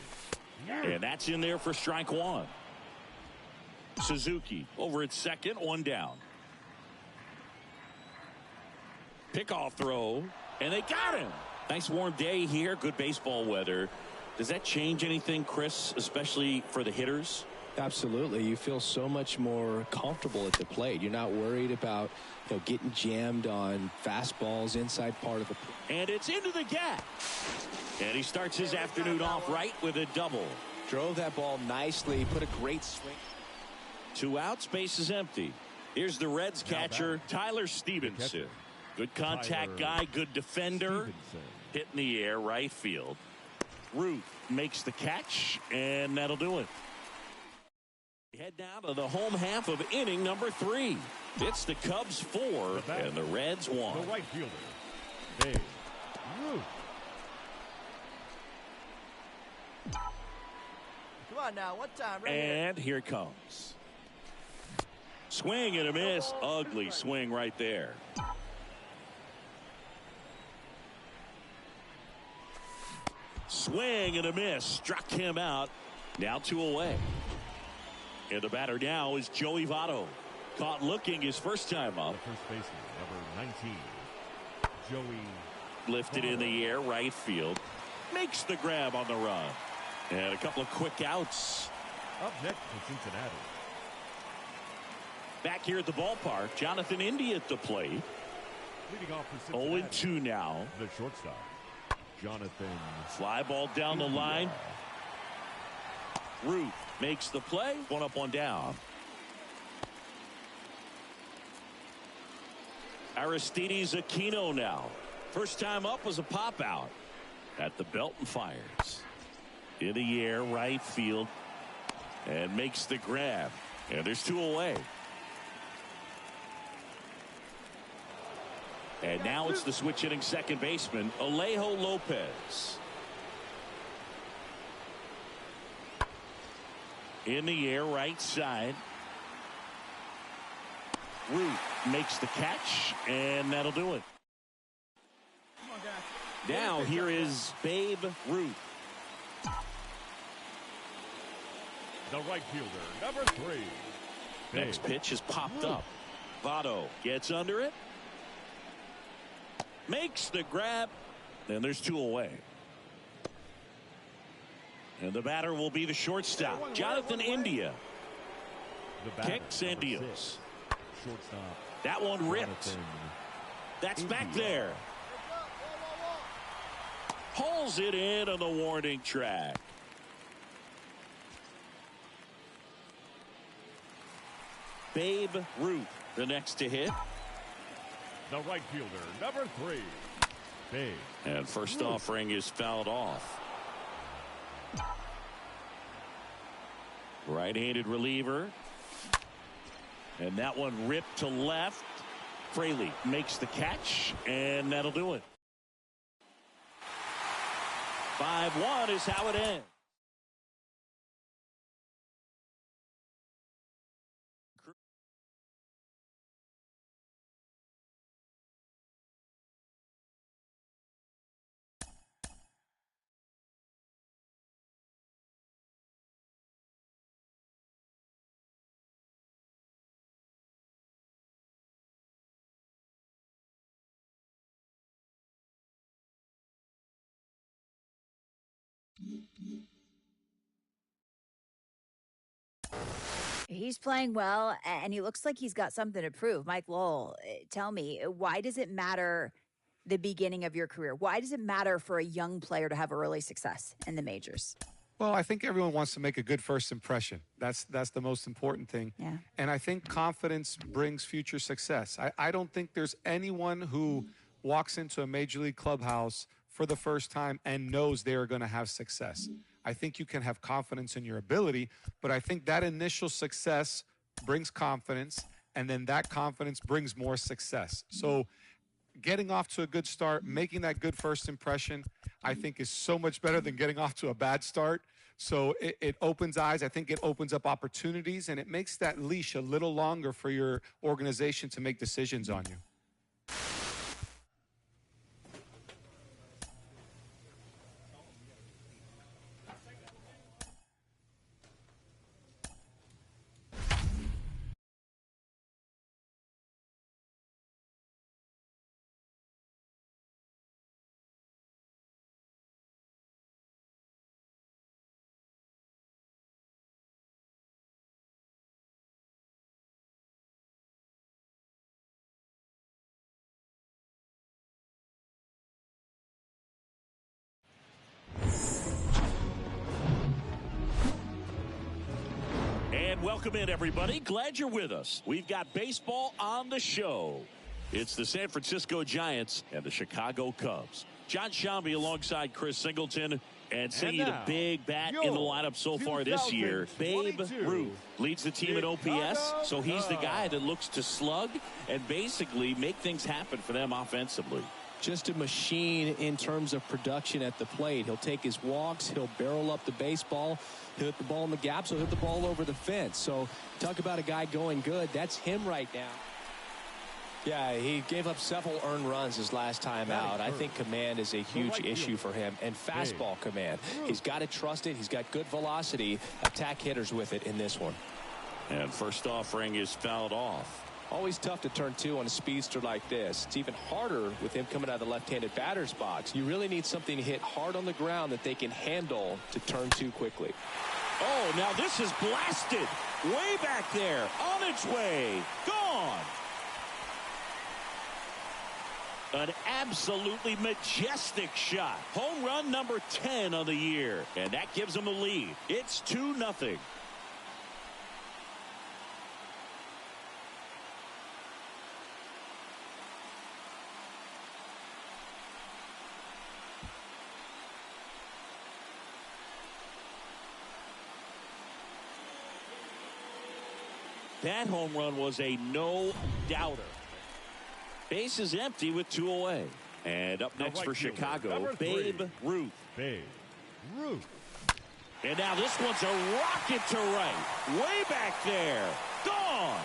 And that's in there for strike 1. Suzuki over at second, 1 down. Pickoff throw, and they got him. Nice warm day here, good baseball weather. Does that change anything, Chris, especially for the hitters? Absolutely. You feel so much more comfortable at the plate. You're not worried about getting jammed on fastballs inside part of the plate. And it's into the gap. And he starts his afternoon off right with a double. Drove that ball nicely, put a great swing. 2 outs, base is empty. Here's the Reds catcher, Tyler Stevenson. Good contact guy, good defender. Hit in the air, right field. Ruth makes the catch, and that'll do it. Head down to the home half of inning number 3. It's the Cubs 4 and the Reds 1. The right fielder, Babe Ruth. Come on now, one time. Right and here it comes. Swing and a miss. Ugly swing right there. Swing and a miss. Struck him out. Now 2 away. And the batter now is Joey Votto. Caught looking his first time up. The first baseman, number 19, Joey. Lifted in the air, right field. Makes the grab on the run. And a couple of quick outs. Up next for Cincinnati. Back here at the ballpark, Jonathan India at the plate. Leading off for Cincinnati. 0-2 now. The shortstop, Jonathan. Fly ball down the line. Ruth makes the play. 1 up, 1 down. Aristides Aquino now. First time up was a pop out at the belt and fires. In the air, right field, and makes the grab. And there's 2 away. And now it's the switch hitting second baseman, Alejo Lopez. In the air, right side. Ruth makes the catch, and that'll do it. Now here is Babe Ruth. The right fielder, number 3. Next pitch is popped up. Votto gets under it. Makes the grab. And there's 2 away. And the batter will be the shortstop, Jonathan India. Kicks and deals. Shortstop. That one ripped. That's back there. Pulls it in on the warning track. Babe Ruth, the next to hit. The right fielder, number 3. Babe. And first offering is fouled off. Right-handed reliever. And that one ripped to left. Fraley makes the catch, and that'll do it. 5-1 is how it ends. He's playing well, and he looks like he's got something to prove. Mike Lowell, tell me, why does it matter the beginning of your career? Why does it matter for a young player to have early success in the majors? Well, I think everyone wants to make a good first impression. That's the most important thing. Yeah. And I think confidence brings future success. I don't think there's anyone who walks into a major league clubhouse for the first time and knows they're going to have success. I think you can have confidence in your ability, but I think that initial success brings confidence, and then that confidence brings more success. So getting off to a good start, making that good first impression, I think is so much better than getting off to a bad start. So it opens eyes. I think it opens up opportunities, and it makes that leash a little longer for your organization to make decisions on you. Welcome in, everybody. Glad you're with us. We've got baseball on the show. It's the San Francisco Giants and the Chicago Cubs. John Shambi alongside Chris Singleton. And seeing the big bat in the lineup so far this year, Babe Ruth leads the team in OPS. So he's the guy that looks to slug and basically make things happen for them offensively. Just a machine in terms of production at the plate. He'll take his walks. He'll barrel up the baseball. He'll hit the ball in the gaps. He'll hit the ball over the fence. So talk about a guy going good. That's him right now. Yeah, he gave up several earned runs his last time out. I think command is a huge issue for him. And fastball command. He's got to trust it. He's got good velocity. Attack hitters with it in this one. And first offering is fouled off. Always tough to turn 2 on a speedster like this. It's even harder with him coming out of the left-handed batter's box. You really need something to hit hard on the ground that they can handle to turn 2 quickly. Oh, now this is blasted. Way back there. On its way. Gone. An absolutely majestic shot. Home run number 10 on the year. And that gives them a lead. It's 2-0. That home run was a no-doubter. Base is empty with 2 away. And up next for Chicago, Babe Ruth. Babe Ruth. And now this one's a rocket to right. Way back there. Gone.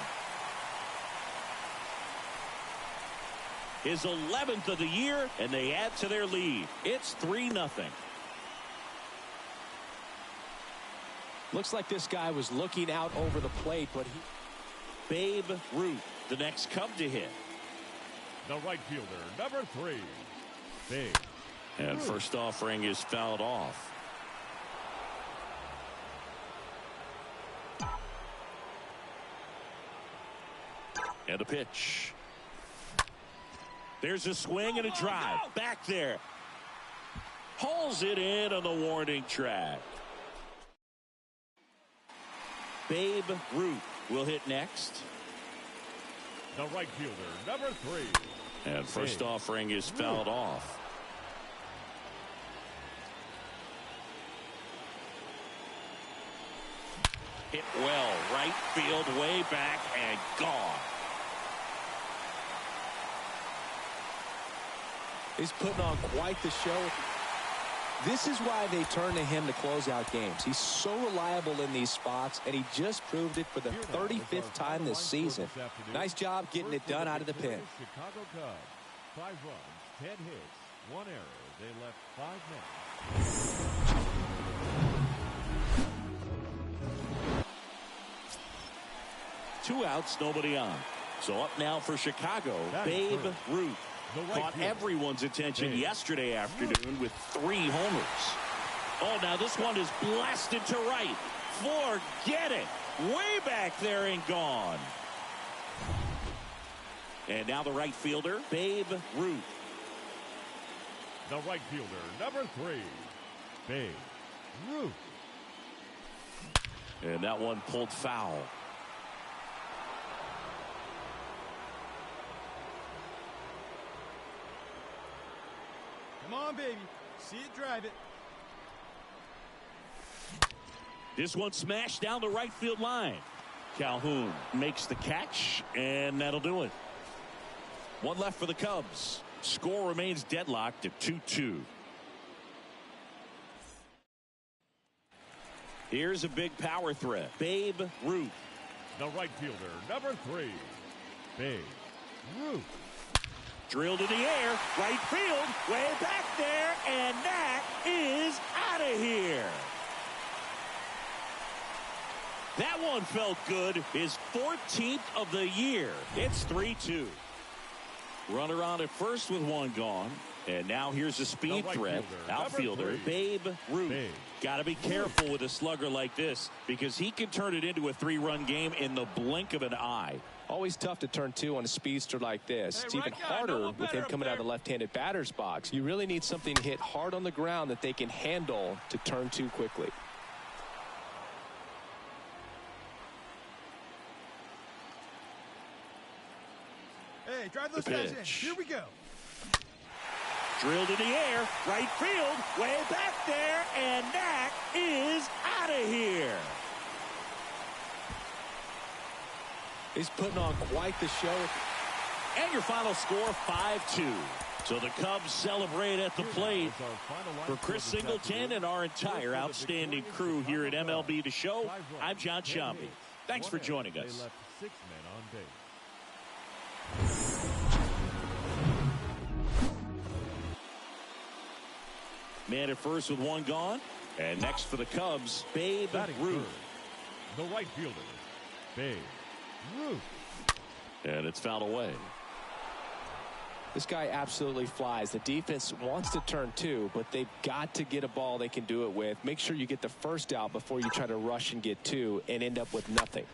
His 11th of the year, and they add to their lead. It's 3-0. Looks like this guy was looking out over the plate, but Babe Ruth, the next Cub to hit. The right fielder, number 3, Babe And Ruth. First offering is fouled off. And a pitch. There's a swing and a drive. Back there. Hauls it in on the warning track. Babe Ruth will hit next. The right fielder, number 3. And first Babe offering is fouled off. Hit well. Right field, way back, and gone. he's putting on quite the show. This is why they turn to him to close out games. He's so reliable in these spots, and he just proved it for the 35th time this season. Nice job getting it done out of the pen. Chicago Cubs, 5 runs, 10 hits, 1 error. They left 5 men. 2 outs, nobody on. So up now for Chicago, Babe Ruth. Caught everyone's attention yesterday afternoon with 3 homers. Oh, now this one is blasted to right. Forget it. Way back there and gone. And now the right fielder, Babe Ruth. The right fielder, number 3, Babe Ruth. And that one pulled foul. Come on, baby. See it, drive it. This one smashed down the right field line. Calhoun makes the catch, and that'll do it. 1 left for the Cubs. Score remains deadlocked at 2-2. Here's a big power threat. Babe Ruth. The right fielder, number 3, Babe Ruth. Drilled in the air, right field, way back there, and that is out of here. That one felt good. His 14th of the year. It's 3-2. Runner on at first with 1 gone. And now here's a speed threat. Outfielder, Babe Ruth. Got to be careful with a slugger like this because he can turn it into a 3-run game in the blink of an eye. Always tough to turn 2 on a speedster like this. It's even harder with him coming out of the left-handed batter's box. You really need something hit hard on the ground that they can handle to turn 2 quickly. Hey, drive those guys in. Here we go. Drilled in the air, right field, way back there, and that is out of here. He's putting on quite the show. And your final score, 5-2. So the Cubs celebrate at the plate. For Chris Singleton and our entire outstanding crew here at MLB The Show, I'm John Sciambi. Thanks for joining us. They left 6 men on base. Man at first with 1 gone. And next for the Cubs, Babe Ruth. The right fielder, Babe Ruth. And it's fouled away. This guy absolutely flies. The defense wants to turn 2, but they've got to get a ball they can do it with. Make sure you get the first out before you try to rush and get 2 and end up with nothing.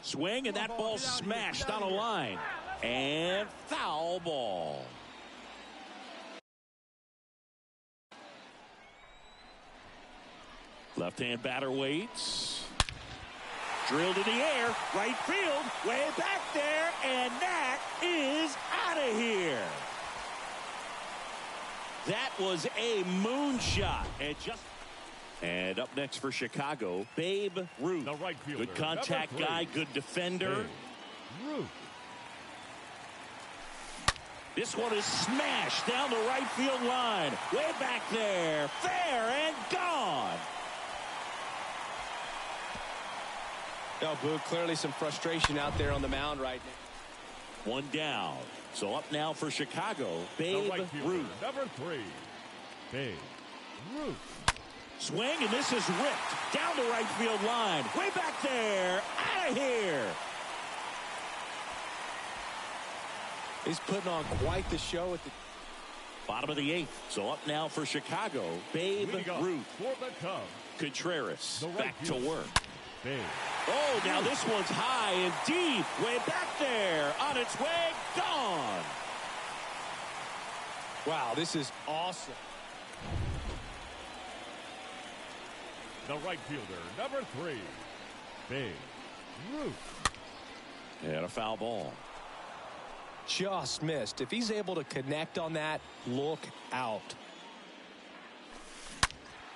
Swing, and that ball smashed on a line. And foul ball. Left-hand batter waits. Drilled in the air, right field, way back there, and that is out of here. That was a moonshot. And And up next for Chicago, Babe Ruth. The right fielder, good contact guy, good defender. Babe Ruth. This one is smashed down the right field line. Way back there. Fair and gone. No, Boog, clearly some frustration out there on the mound right now. One down. So up now for Chicago, Babe right Ruth. Number 3, Babe Ruth. Swing, and this is ripped down the right field line. Way back there. Out of here. He's putting on quite the show at the bottom of the 8th. So up now for Chicago, Babe Ruth. For the Cubs, Contreras right back to work. Babe. Oh, now this one's high and deep. Way back there. On its way. Gone. Wow, this is awesome. The right fielder, number 3, Babe Ruth. And a foul ball. Just missed. If he's able to connect on that, look out.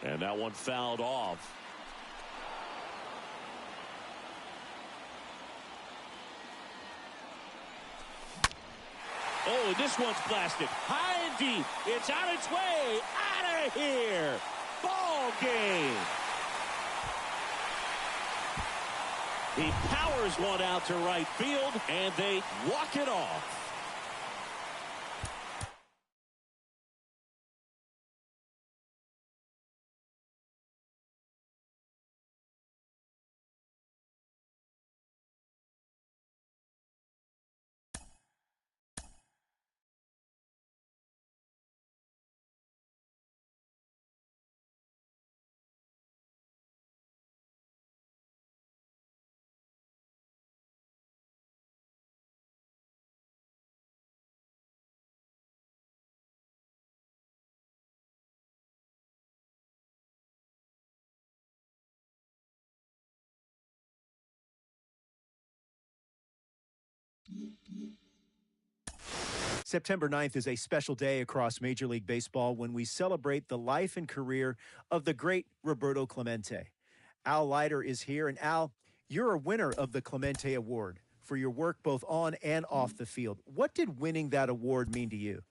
And that one fouled off. Oh, and this one's blasted. High and deep. It's on its way. Out of here. Ball game. He powers one out to right field, and they walk it off. September 9th is a special day across Major League Baseball when we celebrate the life and career of the great Roberto Clemente. Al Leiter is here, and Al, you're a winner of the Clemente Award for your work both on and off the field. What did winning that award mean to you?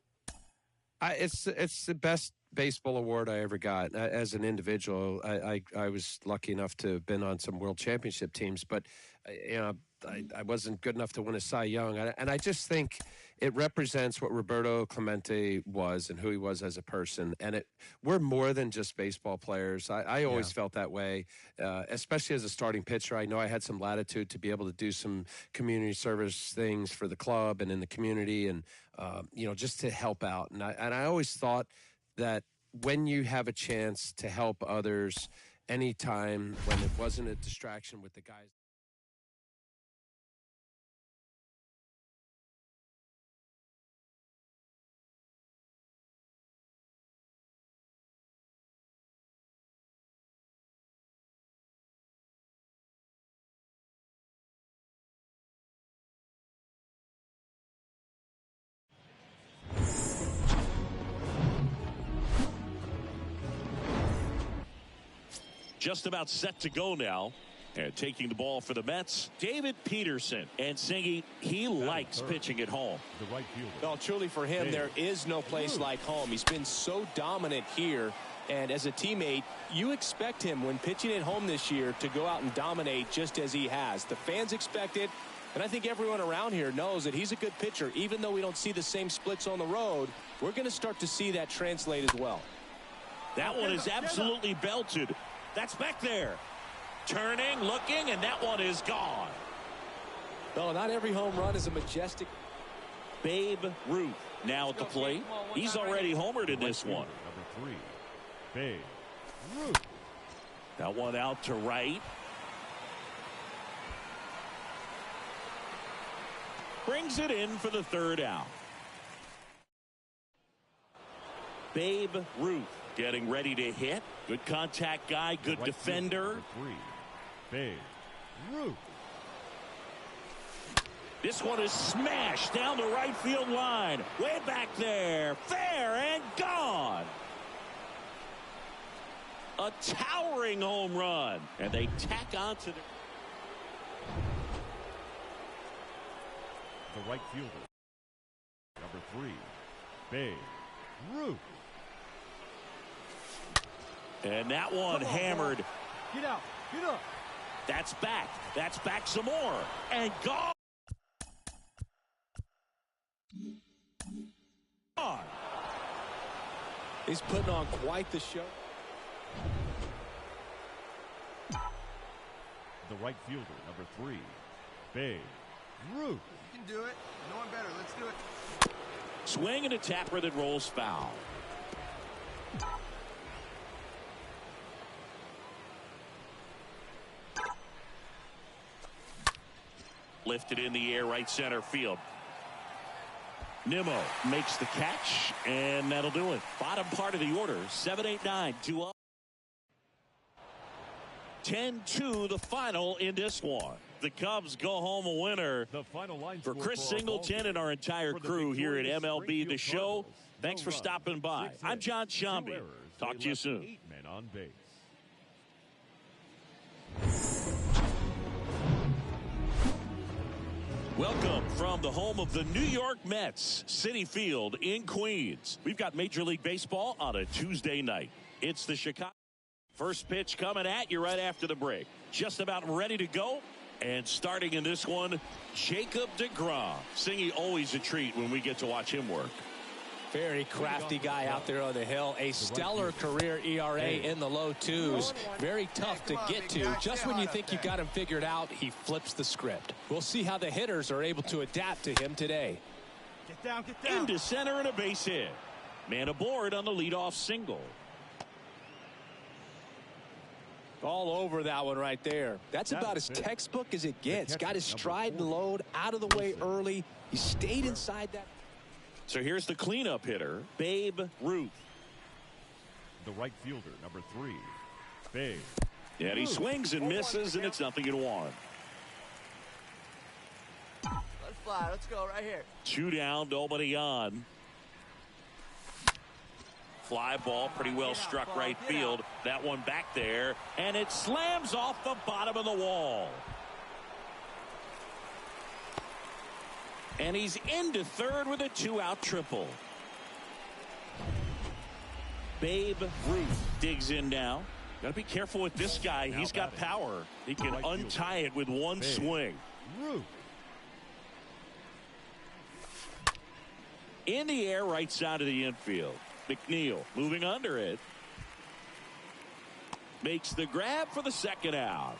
It's the best baseball award I ever got. As an individual, I was lucky enough to have been on some world championship teams, but I wasn't good enough to win a Cy Young. And I just think it represents what Roberto Clemente was and who he was as a person. And we're more than just baseball players. I always felt that way, especially as a starting pitcher. I know I had some latitude to be able to do some community service things for the club and in the community and, just to help out. And I always thought that when you have a chance to help others anytime when it wasn't a distraction with the guys. Just about set to go now. And taking the ball for the Mets, David Peterson. And Singy, he likes pitching at home. The right fielder. Well, truly for him, there is no place like home. He's been so dominant here. And as a teammate, you expect him when pitching at home this year to go out and dominate just as he has. The fans expect it. And I think everyone around here knows that he's a good pitcher. Even though we don't see the same splits on the road, we're going to start to see that translate as well. That one is absolutely belted. That's back there. Turning, looking, and that one is gone. No, not every home run is a majestic. Babe Ruth now at the plate. He's already homered in this one. Number 3, Babe Ruth. That one out to right. Brings it in for the third out. Babe Ruth getting ready to hit. Good contact guy, good right defender. Number 3, Babe Ruth. This one is smashed down the right field line. Way back there. Fair and gone. A towering home run. And they tack on to the right fielder, number 3, Babe Ruth. And that one hammered. Get out. Get up. That's back. That's back some more. And gone. He's putting on quite the show. The right fielder, number 3, Babe Ruth. You can do it. No one better. Let's do it. Swing and a tapper that rolls foul. Lifted in the air, right center field. Nimmo makes the catch, and that'll do it. Bottom part of the order, 7-8-9, 2-up. 10-2 the final in this one. The Cubs go home a winner. The final line for Chris Singleton and our entire crew here at MLB The Show. Thanks for stopping by. I'm John Shambi. Talk to you soon. 8 men on base. Welcome from the home of the New York Mets, Citi Field in Queens. We've got Major League Baseball on a Tuesday night. It's the Chicago. First pitch coming at you right after the break. Just about ready to go. And starting in this one, Jacob deGrom. Singy, always a treat when we get to watch him work. Very crafty guy out there on the hill. A stellar career ERA in the low 2s. Very tough to get to. Just when you think you've got him figured out, he flips the script. We'll see how the hitters are able to adapt to him today. Get down, get down. Into center and a base hit. Man aboard on the leadoff single. All over that one right there. That's about as textbook as it gets. Got his stride and load out of the way early. He stayed inside that. So here's the cleanup hitter, Babe Ruth. The right fielder, number 3, Babe. And he swings and misses, and it's 0-1. Let's fly. Let's go right here. 2 down, nobody on. Fly ball, pretty well struck right field. That one back there, and it slams off the bottom of the wall. And he's into third with a 2-out triple. Babe Ruth digs in now. Got to be careful with this guy. He's got power. He can untie it with one swing. Ruth. In the air, right side of the infield. McNeil moving under it. Makes the grab for the second out.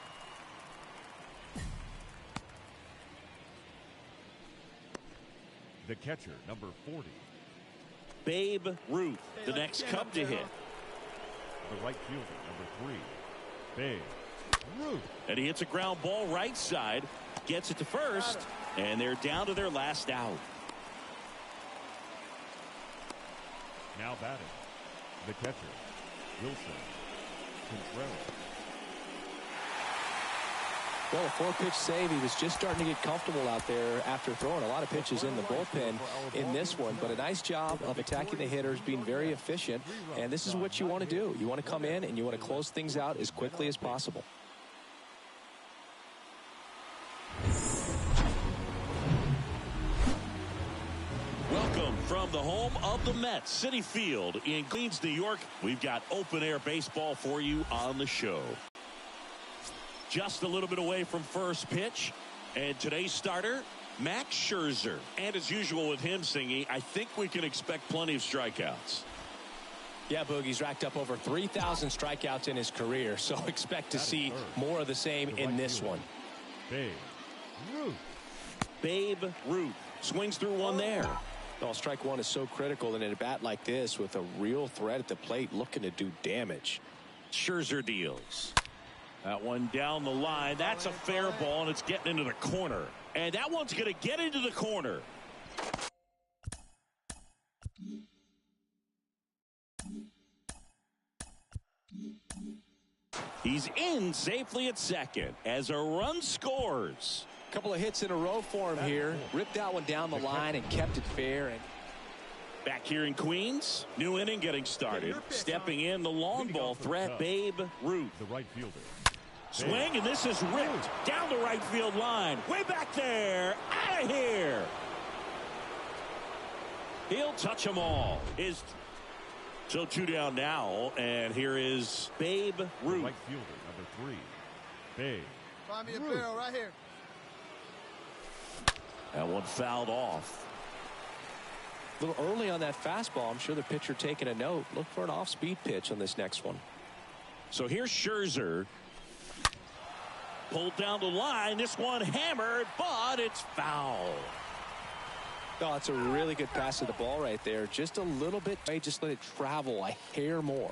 The catcher, number 40. Babe Ruth, the next Cub to hit. The right fielder, number 3, Babe Ruth. And he hits a ground ball right side. Gets it to first. And they're down to their last out. Now batting, the catcher, Wilson Contreras. Well, a 4-pitch save. He was just starting to get comfortable out there after throwing a lot of pitches in the bullpen in this one. But a nice job of attacking the hitters, being very efficient. And this is what you want to do. You want to come in and you want to close things out as quickly as possible. Welcome from the home of the Mets, Citi Field in Queens, New York. We've got open-air baseball for you on the show. Just a little bit away from first pitch. And today's starter, Max Scherzer. And as usual with him, Singy, I think we can expect plenty of strikeouts. Yeah, Boogie's racked up over 3,000 strikeouts in his career, so expect to see more of the same in this one. Babe Ruth. Babe Ruth swings through one there. Well, strike one is so critical in a bat like this with a real threat at the plate looking to do damage. Scherzer deals. That one down the line. That's a fair ball, and it's getting into the corner. And that one's going to get into the corner. He's in safely at second as a run scores. Couple of hits in a row for him here. Ripped that one down the line and kept it fair. And Back here in Queens, new inning getting started. Stepping in the long ball threat, Babe Ruth. The right fielder. Swing, and this is ripped down the right field line. Way back there. Out of here. He'll touch them all. So 2 down now, and here is Babe Ruth. The right fielder, number 3. Babe. Find me a barrel right here. That one fouled off. A little early on that fastball. I'm sure the pitcher taking a note. Look for an off-speed pitch on this next one. So here's Scherzer. Pulled down the line. This one hammered, but it's foul. Oh, it's a really good pass to the ball right there. Just a little bit. Just let it travel a hair more.